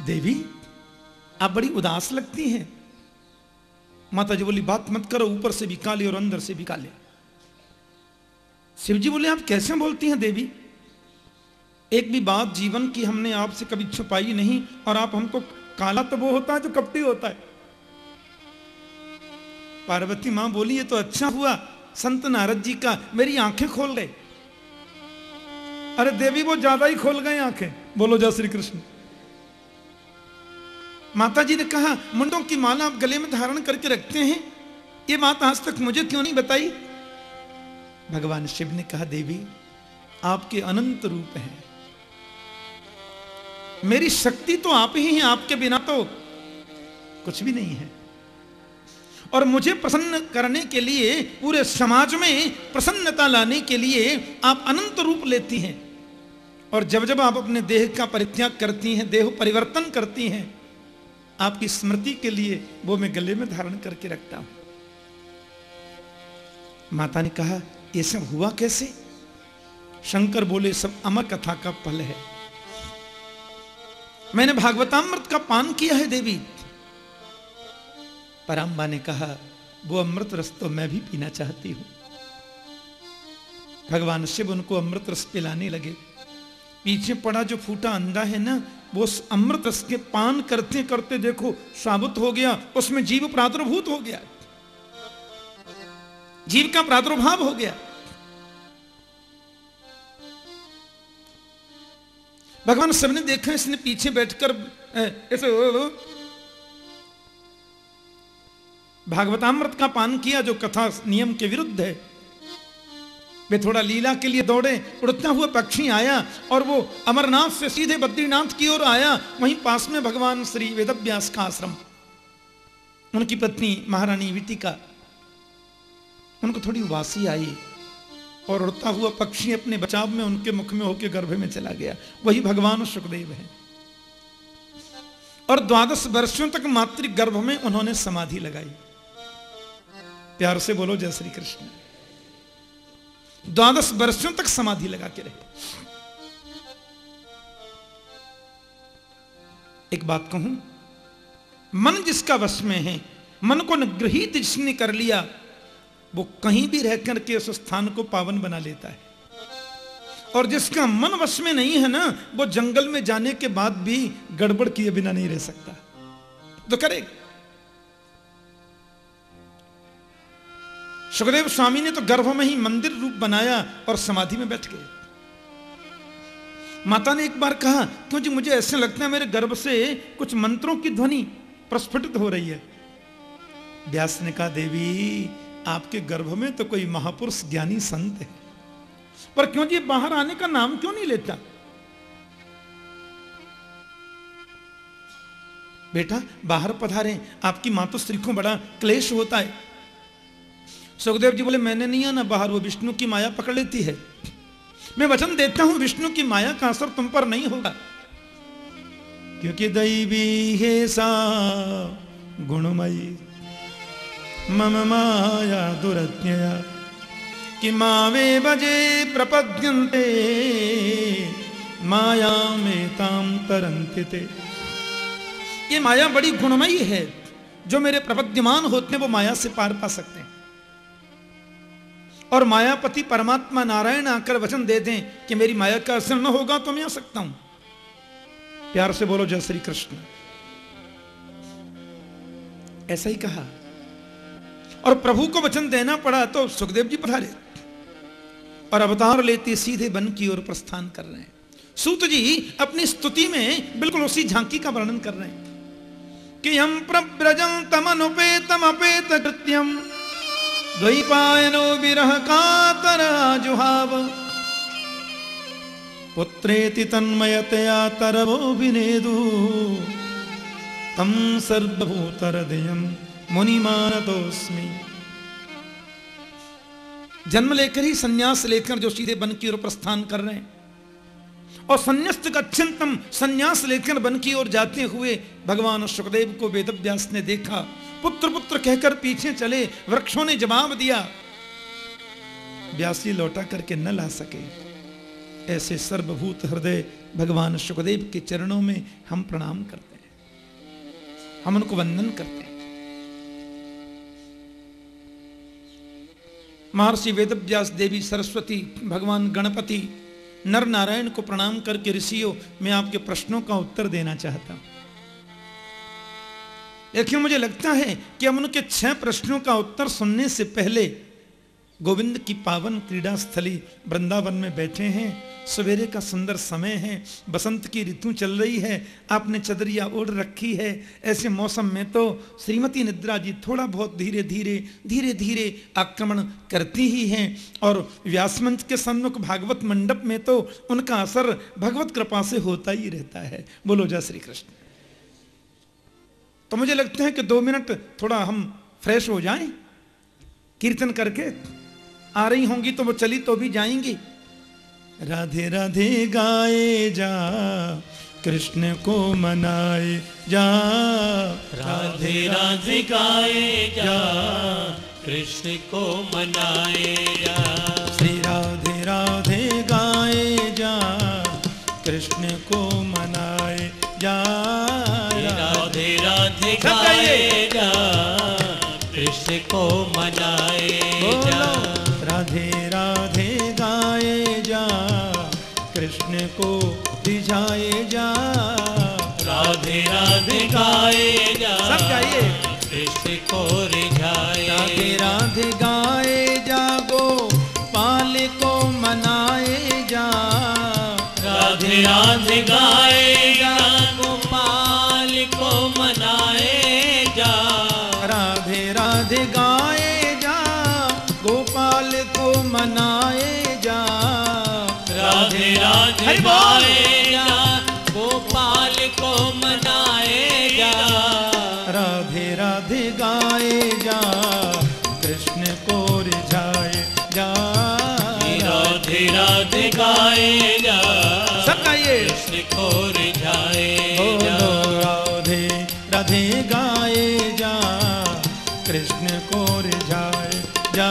S1: देवी आप बड़ी उदास लगती हैं। माता जी बोली बात मत करो, ऊपर से भी काले और अंदर से भी काले। शिव जी बोले आप कैसे बोलती हैं देवी, एक भी बात जीवन की हमने आपसे कभी छुपाई नहीं, और आप हमको, काला तो वो होता है जो कपटी होता है। पार्वती मां बोली ये तो अच्छा हुआ संत नारद जी का मेरी आंखें खोल गए। अरे देवी वो ज्यादा ही खोल गए आंखें। बोलो जय श्री कृष्ण। माता जी ने कहा मुंडों की माला आप गले में धारण करके रखते हैं, ये बात आज तक मुझे क्यों नहीं बताई। भगवान शिव ने कहा देवी आपके अनंत रूप हैं, मेरी शक्ति तो आप ही हैं, आपके बिना तो कुछ भी नहीं है। और मुझे प्रसन्न करने के लिए, पूरे समाज में प्रसन्नता लाने के लिए आप अनंत रूप लेती हैं। और जब जब आप अपने देह का परित्याग करती हैं, देह परिवर्तन करती हैं, आपकी स्मृति के लिए वो मैं गले में धारण करके रखता हूं। माता ने कहा ये सब हुआ कैसे। शंकर बोले सब अमर कथा का फल है, मैंने भागवतामृत का पान किया है देवी। पराम्बा ने कहा वो अमृत रस तो मैं भी पीना चाहती हूं। भगवान शिव उनको अमृत रस पिलाने लगे। पीछे पड़ा जो फूटा अंडा है ना, वो उस अमृत रस के पान करते करते देखो साबुत हो गया, उसमें जीव प्रादुर्भूत हो गया, जीव का प्रादुर्भाव हो गया। भगवान शिव ने देखा इसने पीछे बैठकर ऐसे भागवतामृत का पान किया जो कथा नियम के विरुद्ध है। वे थोड़ा लीला के लिए दौड़े, उड़ता हुआ पक्षी आया और वो अमरनाथ से सीधे बद्रीनाथ की ओर आया। वहीं पास में भगवान श्री वेदव्यास का आश्रम, उनकी पत्नी महारानी विटिका, उनको थोड़ी उबासी आई और उड़ता हुआ पक्षी अपने बचाव में उनके मुख में होकर गर्भ में चला गया। वही भगवान सुखदेव है। और 12 वर्षों तक मातृ गर्भ में उन्होंने समाधि लगाई। प्यार से बोलो जय श्री कृष्ण। 12 वर्षों तक समाधि लगा के रहे। एक बात कहूं, मन जिसका वश में है, मन को निगृहीत जिसने कर लिया, वो कहीं भी रह करके उस स्थान को पावन बना लेता है। और जिसका मन वश में नहीं है ना, वो जंगल में जाने के बाद भी गड़बड़ किए बिना नहीं रह सकता। तो करे। सुखदेव स्वामी ने तो गर्भ में ही मंदिर रूप बनाया और समाधि में बैठ गए। माता ने एक बार कहा क्योंकि मुझे ऐसे लगता है मेरे गर्भ से कुछ मंत्रों की ध्वनि प्रस्फुटित हो रही है। व्यास ने कहा देवी आपके गर्भ में तो कोई महापुरुष ज्ञानी संत है, पर क्यों जी बाहर आने का नाम क्यों नहीं लेता। बेटा बाहर पधारें, आपकी मातोश्री को बड़ा क्लेश होता है। सुखदेव जी बोले मैंने नहीं आना बाहर, वो विष्णु की माया पकड़ लेती है। मैं वचन देता हूं विष्णु की माया का असर तुम पर नहीं होगा, क्योंकि दैवी है सा गुणमयी मम माया दुरज्ञया कि मावे बजे प्रपद्यन्ते माया में ताम तरन्ते ते। ये माया बड़ी गुणमयी है, जो मेरे प्रपद्यमान होते हैं वो माया से पार पा सकते हैं। और मायापति परमात्मा नारायण आकर वचन दे दें कि मेरी माया का असर न होगा तो मैं आ सकता हूं। प्यार से बोलो जय श्री कृष्ण। ऐसा ही कहा और प्रभु को वचन देना पड़ा तो सुखदेव जी पधारे और अवतार लेते सीधे वन की ओर प्रस्थान कर रहे हैं। सूत जी अपनी स्तुति में बिल्कुल उसी झांकी का वर्णन कर रहे हैं कि हम प्रव्रजं तमनुपेतम अपेत कृत्यम द्वैपायनो विरह कातर जुहाव पुत्रेति तन्मयतया तरवो विनेदु तम सर्वभूतहृदयं मुनिमानतोऽस्मि। जन्म लेकर ही संन्यास लेकर जो सीधे वन की ओर प्रस्थान कर रहे हैं, और संन्यास्त का अत्यंतम संन्यास लेकर वन की ओर जाते हुए भगवान शुकदेव को वेदव्यास ने देखा। पुत्र पुत्र कहकर पीछे चले, वृक्षों ने जवाब दिया, व्यास जी लौटा करके न ला सके। ऐसे सर्वभूत हृदय भगवान शुकदेव के चरणों में हम प्रणाम करते हैं, हम उनको वंदन करते हैं। महर्षि वेदव्यास, देवी सरस्वती, भगवान गणपति, नर नारायण को प्रणाम करके ऋषियों, मैं आपके प्रश्नों का उत्तर देना चाहता हूं। लेकिन मुझे लगता है कि हम उनके 6 प्रश्नों का उत्तर सुनने से पहले गोविंद की पावन क्रीड़ा स्थली वृंदावन में बैठे हैं। सवेरे का सुंदर समय है, बसंत की ऋतु चल रही है, आपने चदरिया ओढ़ रखी है। ऐसे मौसम में तो श्रीमती निद्रा जी थोड़ा बहुत धीरे धीरे आक्रमण करती ही हैं, और व्यासमंच के सन्मुख भागवत मंडप में तो उनका असर भगवत कृपा से होता ही रहता है। बोलो जय श्री कृष्ण। तो मुझे लगता है कि 2 मिनट थोड़ा हम फ्रेश हो जाएं, कीर्तन करके आ रही होंगी तो वो चली तो भी जाएंगी। राधे राधे गाए जा, कृष्ण को मनाए जा,
S2: राधे राधे गाए जा, कृष्ण को मनाए जा।
S1: श्री राधे राधे गाए जा, कृष्ण को मनाए जा,
S2: राधे राधे गाए जा, कृष्ण को मनाए जा।
S1: राधे राधे गाए जा, कृष्ण को रिझाए जा,
S2: राधे राधे गाए जा,
S1: सब गाइए,
S2: कृष्ण को रिझाए।
S1: राधे राधे गाए जा, गोपाल को मनाए जा,
S2: राधे राधे गाए जा, गोपाल को मनाए जा।
S1: राधे राधे गाए जा, गोपाल को मनाए जा,
S2: राधे राधे गाए जा, गोपाल को मनाए जा।
S1: राधे राधे गाए जा, कृष्ण को रिझाए जा,
S2: राधे राधे गाए जा,
S1: सब गाइए,
S2: कृष्ण को रिझाए जा।
S1: राधे राधे गाए जा, कृष्ण को रिझाए जा,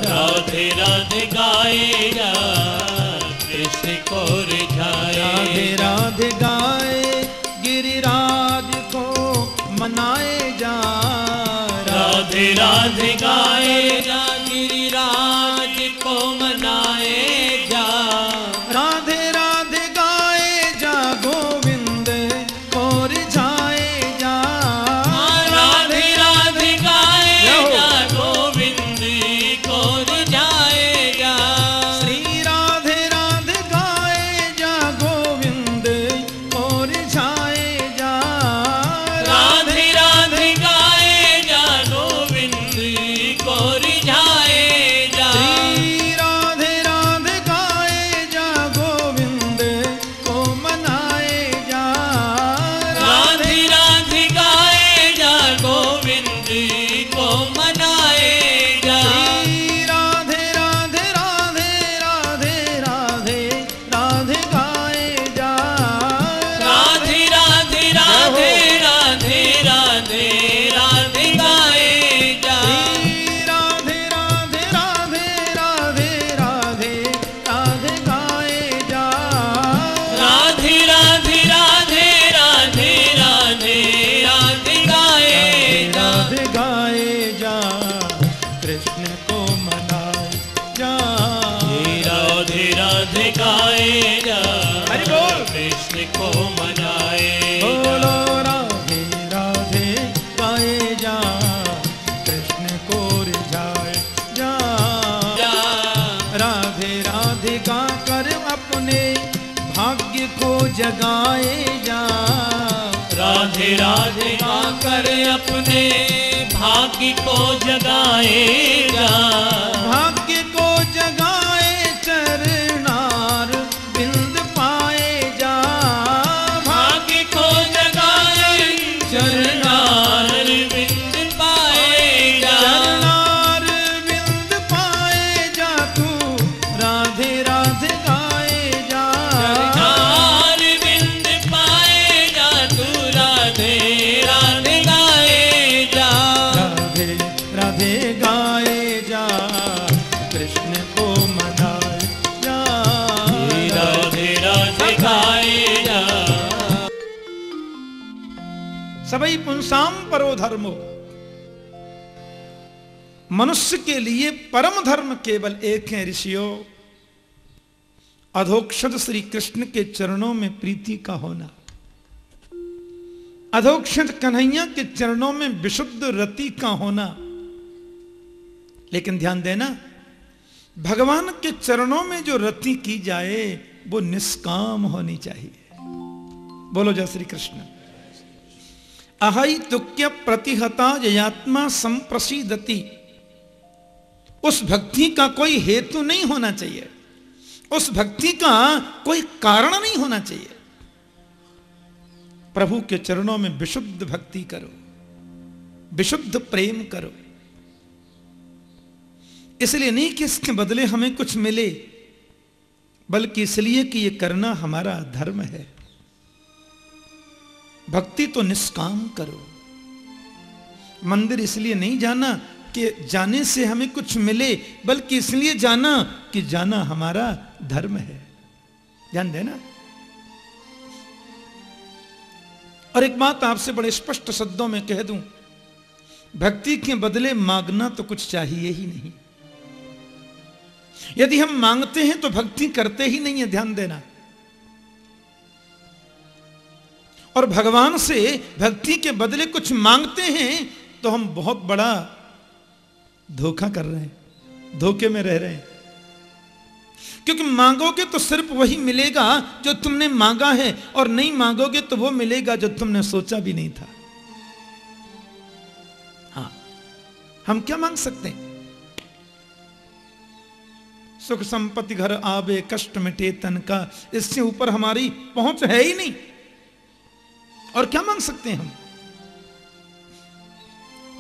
S2: राधे राधे गाए जा, कृष्ण को रिझाए।
S1: राधे राधे गाए, गिरिराज को मनाए जा,
S2: राधे राधे गाए जा, गिरिराज को मनाए जा।
S1: राधे राधे गाए जा, गोविंद को रिझाए जा,
S2: राधे राधे गाए जा, गोविंद को रिझाए जा।
S1: श्री राधे राधे गाए जा, गोविंद को रिझाए जा,
S2: राधे राधे गाए जा, गोविंद को रिझाए जा।
S1: श्री राधे राधे गाए जा, गोविंद को मनाए जा,
S2: राधे राधे गाए जा, गोविंद को मनाए जा।
S1: श्री राधे राधे राधे राधे राधे राधे गाए जा,
S2: राधे राधे राधे राधे राधे राधे गाए जा।
S1: श्री राधे राधे राधे राधे राधे राधे गाए जा,
S2: राधे राधे राधे राधे राधे राधे गाए जा।
S1: राधे गाए जा, कृष्ण को मनाए जा,
S2: राधे राधे गाए जा,
S1: हरि बोल।
S2: कृष्ण को मनाए जा।
S1: बोलो राधे राधे गाए जा, कृष्ण को रिझाए जा, राधे राधे गा कर अपने भाग्य को जगाए जा,
S2: राधे राधे गाकर अपने भाग्य को जगाए जा।
S1: भाग्य को जगाए, चरणार बिंद पाए जा,
S2: भाग्य को जगाए, चरणार बिंद पाए जा।
S1: चरणार बिंद पाए पुंसाम परो धर्मो। मनुष्य के लिए परम धर्म केवल एक है ऋषियों, अधोक्षज श्री कृष्ण के चरणों में प्रीति का होना। अधोक्षज कन्हैया के चरणों में विशुद्ध रति का होना। लेकिन ध्यान देना, भगवान के चरणों में जो रति की जाए वो निष्काम होनी चाहिए। बोलो जय श्री कृष्ण। अहै तुक्य प्रतिहता जयात्मा संप्रसीदति। उस भक्ति का कोई हेतु नहीं होना चाहिए, उस भक्ति का कोई कारण नहीं होना चाहिए। प्रभु के चरणों में विशुद्ध भक्ति करो, विशुद्ध प्रेम करो। इसलिए नहीं कि इसके बदले हमें कुछ मिले, बल्कि इसलिए कि यह करना हमारा धर्म है। भक्ति तो निष्काम करो। मंदिर इसलिए नहीं जाना कि जाने से हमें कुछ मिले, बल्कि इसलिए जाना कि जाना हमारा धर्म है। ध्यान देना। और एक बात आपसे बड़े स्पष्ट शब्दों में कह दूं, भक्ति के बदले मांगना तो कुछ चाहिए ही नहीं। यदि हम मांगते हैं तो भक्ति करते ही नहीं है, ध्यान देना। और भगवान से भक्ति के बदले कुछ मांगते हैं तो हम बहुत बड़ा धोखा कर रहे हैं, धोखे में रह रहे हैं। क्योंकि मांगोगे तो सिर्फ वही मिलेगा जो तुमने मांगा है, और नहीं मांगोगे तो वो मिलेगा जो तुमने सोचा भी नहीं था। हाँ, हम क्या मांग सकते हैं? सुख संपत्ति घर आवे, कष्ट मिटे तन का, इससे ऊपर हमारी पहुंच है ही नहीं। और क्या मांग सकते हैं हम?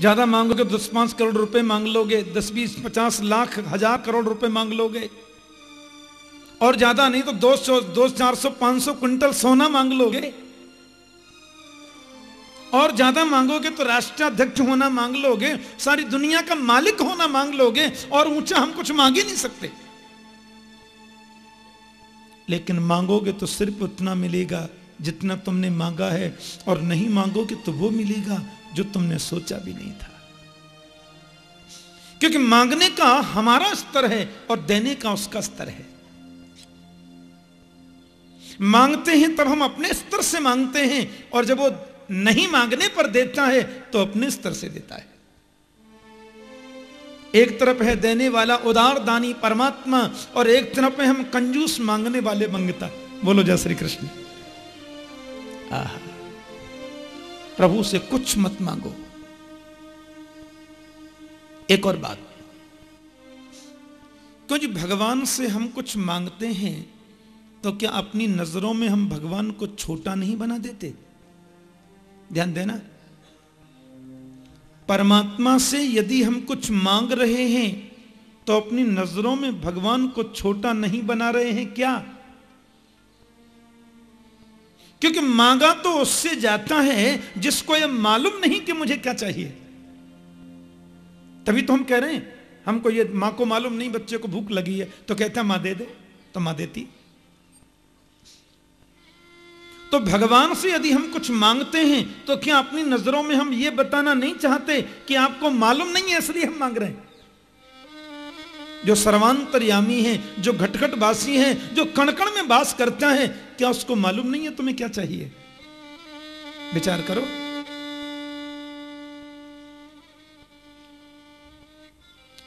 S1: ज्यादा मांगोगे 10-5 करोड़ रुपए मांग लोगे, 10-20-50 लाख 1000 करोड़ रुपए मांग लोगे, और ज्यादा नहीं तो 200-400-500 क्विंटल सोना मांग लोगे, और ज्यादा मांगोगे तो राष्ट्राध्यक्ष होना मांग लोगे, सारी दुनिया का मालिक होना मांग लोगे, और ऊंचा हम कुछ मांग ही नहीं सकते। लेकिन मांगोगे तो सिर्फ उतना मिलेगा जितना तुमने मांगा है, और नहीं मांगोगे तो वो मिलेगा जो तुमने सोचा भी नहीं था। क्योंकि मांगने का हमारा स्तर है और देने का उसका स्तर है। मांगते हैं तब हम अपने स्तर से मांगते हैं, और जब वो नहीं मांगने पर देता है तो अपने स्तर से देता है। एक तरफ है देने वाला उदार दानी परमात्मा, और एक तरफ है हम कंजूस मांगने वाले मंगता। बोलो जय श्री कृष्ण। आहा, प्रभु से कुछ मत मांगो। एक और बात, क्योंकि भगवान से हम कुछ मांगते हैं तो क्या अपनी नजरों में हम भगवान को छोटा नहीं बना देते? ध्यान देना। परमात्मा से यदि हम कुछ मांग रहे हैं तो अपनी नजरों में भगवान को छोटा नहीं बना रहे हैं क्या? क्योंकि मांगा तो उससे जाता है जिसको यह मालूम नहीं कि मुझे क्या चाहिए। तभी तो हम कह रहे हैं, हमको ये मां को मालूम नहीं बच्चे को भूख लगी है, तो कहता मां दे दे, तो मां देती। तो भगवान से यदि हम कुछ मांगते हैं तो क्या अपनी नजरों में हम ये बताना नहीं चाहते कि आपको मालूम नहीं है इसलिए हम मांग रहे हैं? जो सर्वांतर्यामी है, जो घटघट वासी है, जो कण कण में वास करता है, क्या उसको मालूम नहीं है तुम्हें क्या चाहिए? विचार करो।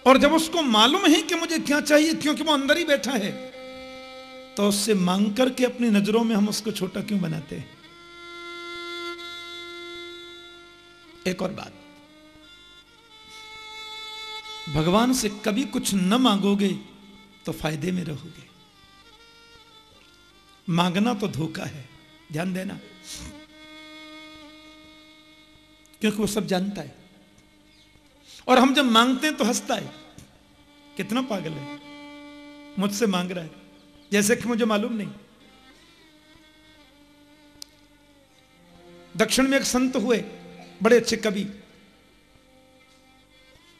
S1: और जब उसको मालूम है कि मुझे क्या चाहिए, क्योंकि वो अंदर ही बैठा है, तो उससे मांग करके अपनी नजरों में हम उसको छोटा क्यों बनाते हैं? एक और बात, भगवान से कभी कुछ न मांगोगे तो फायदे में रहोगे। मांगना तो धोखा है, ध्यान देना। क्योंकि वो सब जानता है, और हम जब मांगते हैं तो हंसता है, कितना पागल है, मुझसे मांग रहा है जैसे कि मुझे मालूम नहीं। दक्षिण में एक संत हुए, बड़े अच्छे कवि,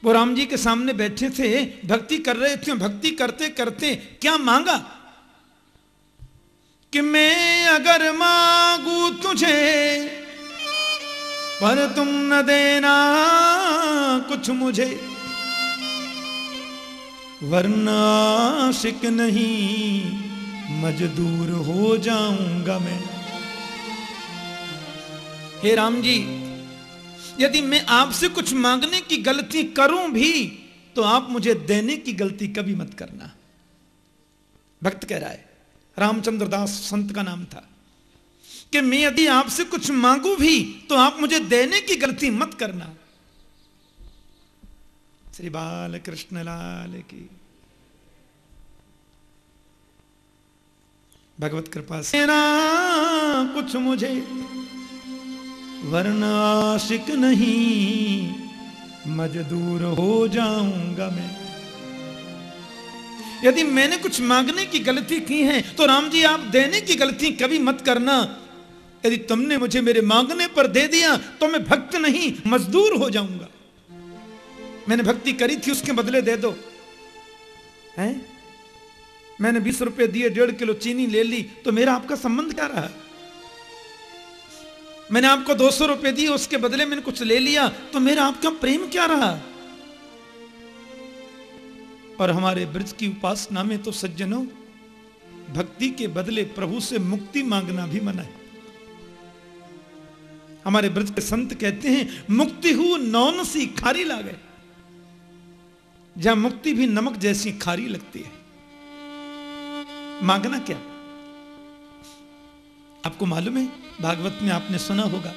S1: वो राम जी के सामने बैठे थे, भक्ति कर रहे थे। भक्ति करते करते क्या मांगा कि मैं अगर मांगू तुझे पर तुम न देना कुछ मुझे, वरना आशिक नहीं मजदूर हो जाऊंगा मैं। हे राम जी, यदि मैं आपसे कुछ मांगने की गलती करूं भी तो आप मुझे देने की गलती कभी मत करना। भक्त कह रहा है, रामचंद्र दास संत का नाम था, कि मैं यदि आपसे कुछ मांगू भी तो आप मुझे देने की गलती मत करना। श्री बाल कृष्ण लाल की भगवत कृपा से ना कुछ मुझे, वरना आशिक नहीं मजदूर हो जाऊंगा मैं। यदि मैंने कुछ मांगने की गलती की है तो राम जी आप देने की गलती कभी मत करना। यदि तुमने मुझे मेरे मांगने पर दे दिया तो मैं भक्त नहीं मजदूर हो जाऊंगा। मैंने भक्ति करी थी, उसके बदले दे दो। हैं? मैंने 20 रुपए दिए, 1.5 किलो चीनी ले ली, तो मेरा आपका संबंध क्या रहा? मैंने आपको 200 रुपए दिए, उसके बदले मैंने कुछ ले लिया, तो मेरा आपका प्रेम क्या रहा? और हमारे ब्रज की उपासना में तो सज्जनों, भक्ति के बदले प्रभु से मुक्ति मांगना भी मना है। हमारे ब्रज के संत कहते हैं, मुक्ति हु नौन सी खारी लागे। जहां मुक्ति भी नमक जैसी खारी लगती है। मांगना क्या? आपको मालूम है, भागवत में आपने सुना होगा,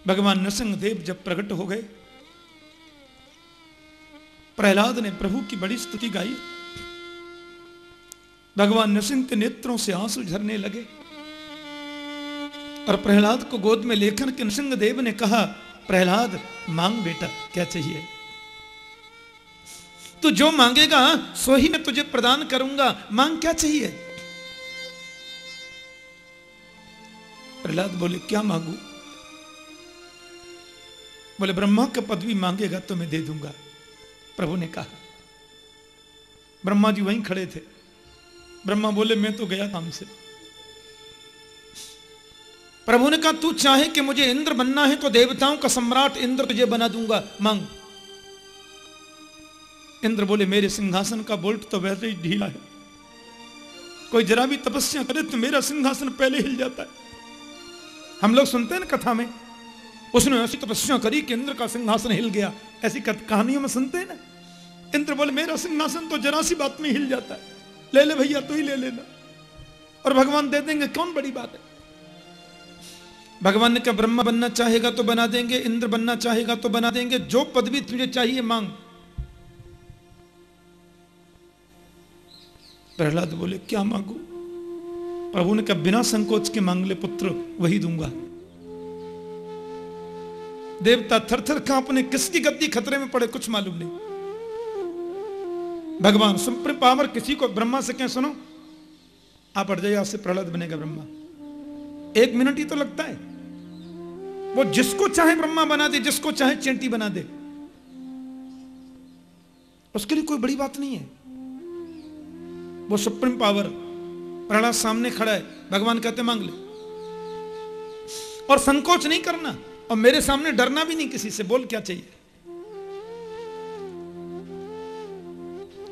S1: भगवान नृसिंह देव जब प्रकट हो गए, प्रहलाद ने प्रभु की बड़ी स्तुति गाई। भगवान नृसिंह के नेत्रों से आंसू झरने लगे और प्रहलाद को गोद में लेकर के नृसिंह देव ने कहा, प्रहलाद मांग बेटा, क्या चाहिए? तू जो मांगेगा सो ही मैं तुझे प्रदान करूंगा। मांग क्या चाहिए? प्रहलाद बोले, क्या मांगू? बोले, ब्रह्मा का पदवी मांगेगा तो मैं दे दूंगा। प्रभु ने कहा। ब्रह्मा जी वहीं खड़े थे। ब्रह्मा बोले, मैं तो गया काम से। प्रभु ने कहा, तू चाहे कि मुझे इंद्र बनना है तो देवताओं का सम्राट इंद्र तुझे बना दूंगा, मांग। इंद्र बोले, मेरे सिंहासन का बोल्ट तो वैसे ही ढीला है, कोई जरा भी तपस्या करे तो मेरा सिंहासन पहले हिल जाता है। हम लोग सुनते हैं ना कथा में, उसने ऐसी तपस्या करी कि इंद्र का सिंहासन हिल गया, ऐसी कहानियों में सुनते हैं ना। इंद्र बोले, मेरा सिंहासन तो जरा सी बात में हिल जाता है, ले ले भैया, तू ही ले लेना। और भगवान दे देंगे, कौन बड़ी बात है। भगवान ने कहा, ब्रह्मा बनना चाहेगा तो बना देंगे, इंद्र बनना चाहेगा तो बना देंगे, जो पदवी तुझे चाहिए मांग। प्रहलाद बोले, क्या मांगू? प्रभु ने कहा, बिना संकोच के मांग ले पुत्र, वही दूंगा। देवता थर-थर कांपने, किसकी गद्दी खतरे में पड़े कुछ मालूम नहीं। भगवान सुप्रीम पावर किसी को ब्रह्मा से क्या, सुनो आप हट जाइए, आपसे प्रहलाद बनेगा ब्रह्मा। 1 मिनट ही तो लगता है। वो जिसको चाहे ब्रह्मा बना दे, जिसको चाहे चेंटी बना दे, उसके लिए कोई बड़ी बात नहीं है। वो सुप्रीम पावर, प्रहलाद सामने खड़ा है, भगवान कहते मांग ले। और संकोच नहीं करना, और मेरे सामने डरना भी नहीं किसी से। बोल क्या चाहिए?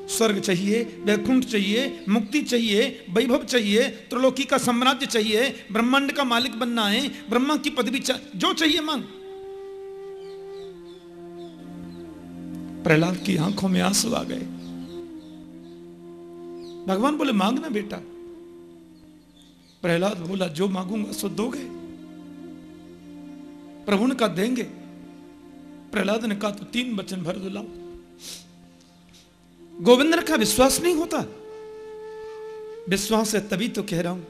S1: स्वर्ग चाहिए, वैकुंठ चाहिए, मुक्ति चाहिए, वैभव चाहिए, त्रिलोकी का साम्राज्य चाहिए, ब्रह्मांड का मालिक बनना है, ब्रह्मा की पदवी चाहिए, जो चाहिए मांग। प्रहलाद की आंखों में आंसू आ गए। भगवान बोले, मांगना बेटा। प्रहलाद बोला, जो मांगूंगा सो दोगे। प्रभु ने कहा, देंगे। प्रहलाद ने कहा, तो 3 वचन भर दो, लाओ। गोविंद ने कहा, विश्वास नहीं होता? विश्वास है तभी तो कह रहा हूं।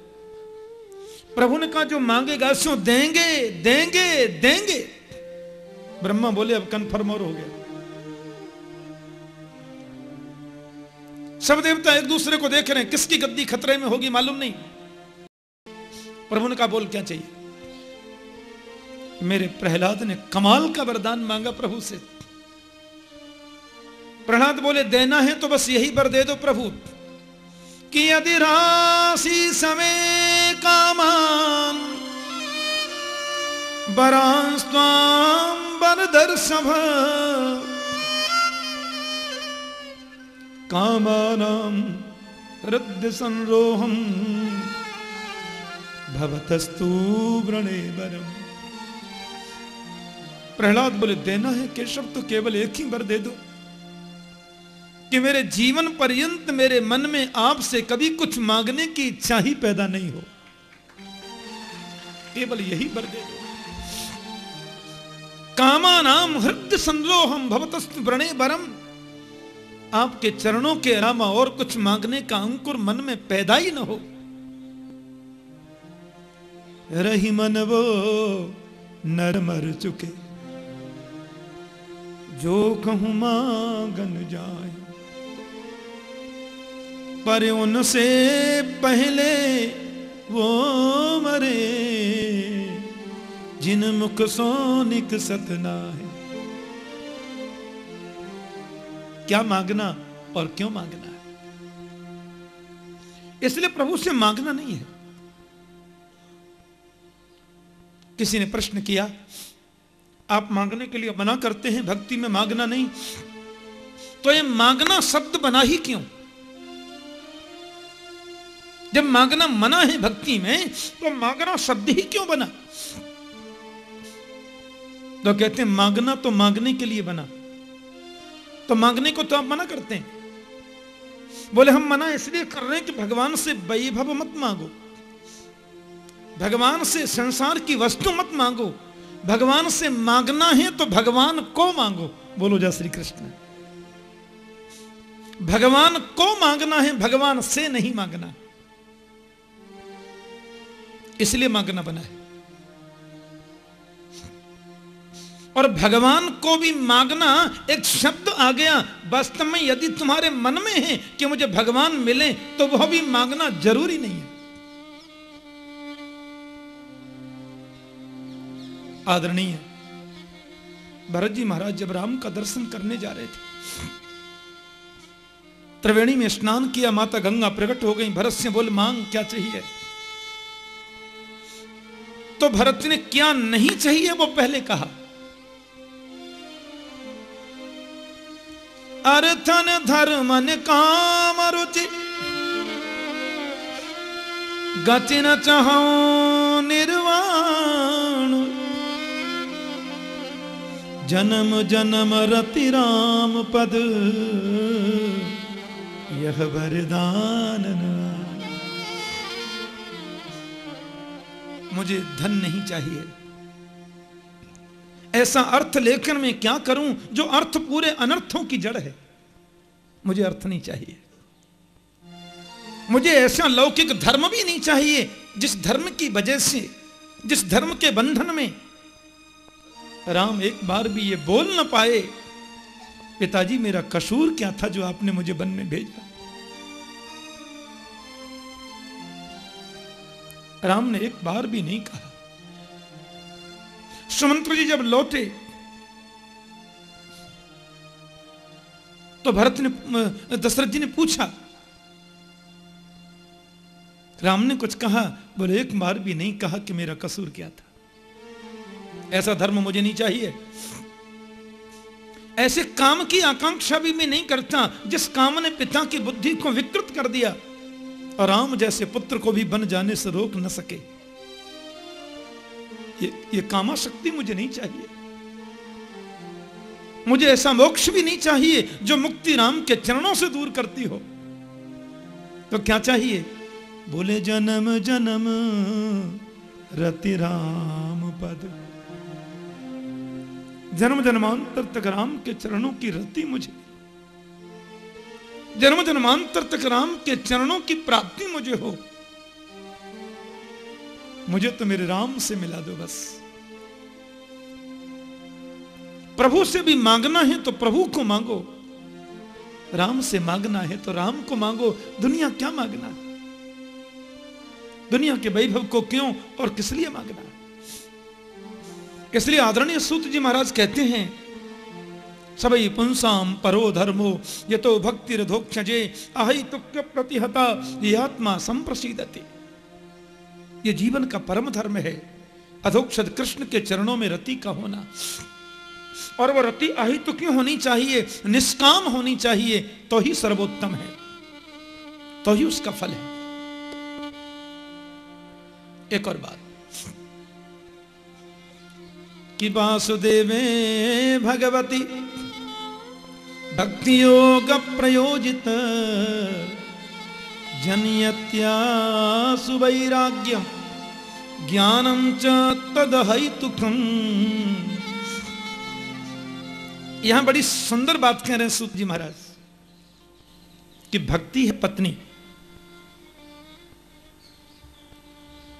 S1: प्रभु ने कहा, जो मांगेगा सो देंगे, देंगे, देंगे। ब्रह्मा बोले, अब कन्फर्म और हो गया। सब देवता एक दूसरे को देख रहे हैं, किसकी गद्दी खतरे में होगी मालूम नहीं। प्रभु ने कहा, बोल क्या चाहिए? मेरे प्रहलाद ने कमाल का वरदान मांगा प्रभु से। प्रहलाद बोले, देना है तो बस यही वर दे दो प्रभु, कि यदि राशि समय कामान वरास्त्वां वरदर्शभ कामानां हृदय संरोहम भवतस्तु व्रणे वरम। प्रहलाद बोले देना है केशव तो केवल एक ही वर दे दो कि मेरे जीवन पर्यंत मेरे मन में आपसे कभी कुछ मांगने की इच्छा ही पैदा नहीं हो, केवल यही वर दे दो। कामानाम हृदय संरोहम भवतस्तु व्रणे वरम। आपके चरणों के अलावा और कुछ मांगने का अंकुर मन में पैदा ही न हो। रही मन वो नर मर चुके जो कहूं मांगन जाए, पर उनसे पहले वो मरे जिन मुख सोनिक सतना है। क्या मांगना और क्यों मांगना है? इसलिए प्रभु से मांगना नहीं है। किसी ने प्रश्न किया, आप मांगने के लिए मना करते हैं, भक्ति में मांगना नहीं, तो ये मांगना शब्द बना ही क्यों? जब मांगना मना है भक्ति में, तो मांगना शब्द ही क्यों बना? तो कहते हैं मांगना तो मांगने के लिए बना, तो मांगने को तो आप मना करते हैं। बोले हम मना इसलिए कर रहे हैं कि भगवान से वैभव मत मांगो, भगवान से संसार की वस्तु मत मांगो, भगवान से मांगना है तो भगवान को मांगो। बोलो जय श्री कृष्ण। भगवान को मांगना है, भगवान से नहीं मांगना, इसलिए मांगना बना है। और भगवान को भी मांगना एक शब्द आ गया। वास्तव में यदि तुम्हारे मन में है कि मुझे भगवान मिले, तो वह भी मांगना जरूरी नहीं है। आदरणीय भरत जी महाराज जब राम का दर्शन करने जा रहे थे, त्रिवेणी में स्नान किया, माता गंगा प्रकट हो गई। भरत से बोले मांग क्या चाहिए? तो भरत ने क्या नहीं चाहिए वो पहले कहा। अर्थन धर्मन काम रुचि गति न चाहो निर्वाण, जन्म जन्म रति राम पद यह वरदान। मुझे धन नहीं चाहिए, ऐसा अर्थ लेकर मैं क्या करूं जो अर्थ पूरे अनर्थों की जड़ है। मुझे अर्थ नहीं चाहिए। मुझे ऐसा लौकिक धर्म भी नहीं चाहिए जिस धर्म की वजह से, जिस धर्म के बंधन में राम एक बार भी ये बोल न पाए, पिताजी मेरा कसूर क्या था जो आपने मुझे वन में भेजा। राम ने एक बार भी नहीं कहा। सुमंत्र जी जब लौटे तो भरत ने, दशरथ जी ने पूछा, राम ने कुछ कहा? बोले एक बार भी नहीं कहा कि मेरा कसूर क्या था। ऐसा धर्म मुझे नहीं चाहिए। ऐसे काम की आकांक्षा भी मैं नहीं करता जिस काम ने पिता की बुद्धि को विकृत कर दिया और राम जैसे पुत्र को भी बन जाने से रोक न सके। ये कामा शक्ति मुझे नहीं चाहिए। मुझे ऐसा मोक्ष भी नहीं चाहिए जो मुक्ति राम के चरणों से दूर करती हो। तो क्या चाहिए? बोले जन्म जन्म रति राम पद, जन्म जन्मांतर तक राम के चरणों की रति मुझे, जन्म जन्मांतर तक राम के चरणों की प्राप्ति मुझे हो। मुझे तो मेरे राम से मिला दो बस। प्रभु से भी मांगना है तो प्रभु को मांगो, राम से मांगना है तो राम को मांगो। दुनिया क्या मांगना है? दुनिया के वैभव को क्यों और किस लिए मांगना है? इसलिए आदरणीय सूत जी महाराज कहते हैं, सबई पुंसाम परो धर्मो यतो भक्ति रधोक्षजे अहि तुक्य प्रतिहता ये आत्मा संप्रसीदते। ये जीवन का परम धर्म है अधोक्षज कृष्ण के चरणों में रति का होना। और वो रति अहित क्यों होनी चाहिए? निष्काम होनी चाहिए, तो ही सर्वोत्तम है, तो ही उसका फल है। एक और बात कि वासुदेवे भगवती भक्ति योग प्रयोजित जनयत्या सुवैराग्यम ज्ञानम च तदहैतुकम। यहां बड़ी सुंदर बात कह रहे हैं सूत जी महाराज कि भक्ति है पत्नी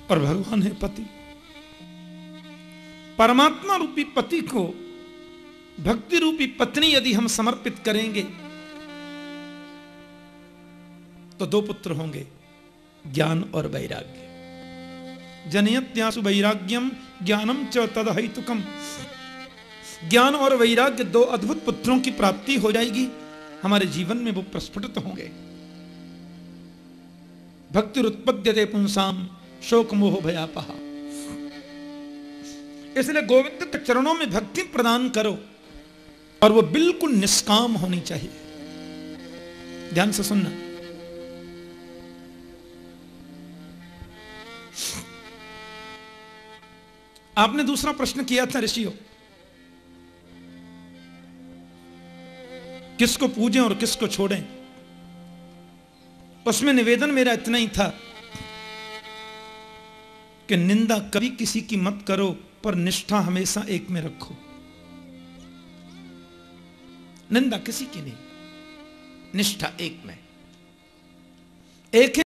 S1: और भगवान है पति। परमात्मा रूपी पति को भक्ति रूपी पत्नी यदि हम समर्पित करेंगे तो दो पुत्र होंगे, ज्ञान और वैराग्य। जनयत्यासु वैराग्यम ज्ञानम च तदहैतुकम। ज्ञान और वैराग्य दो अद्भुत पुत्रों की प्राप्ति हो जाएगी, हमारे जीवन में वो प्रस्फुटित होंगे। भक्तिरुत्पद्यते पुंसाम शोक मोह भयापहा। इसलिए गोविंद के चरणों में भक्ति प्रदान करो और वो बिल्कुल निष्काम होनी चाहिए। ध्यान से सुनना। आपने दूसरा प्रश्न किया था ऋषियों, किसको पूजें और किसको छोड़ें। उसमें निवेदन मेरा इतना ही था कि निंदा कभी किसी की मत करो, पर निष्ठा हमेशा एक में रखो। निंदा किसी की नहीं, निष्ठा एक में। एक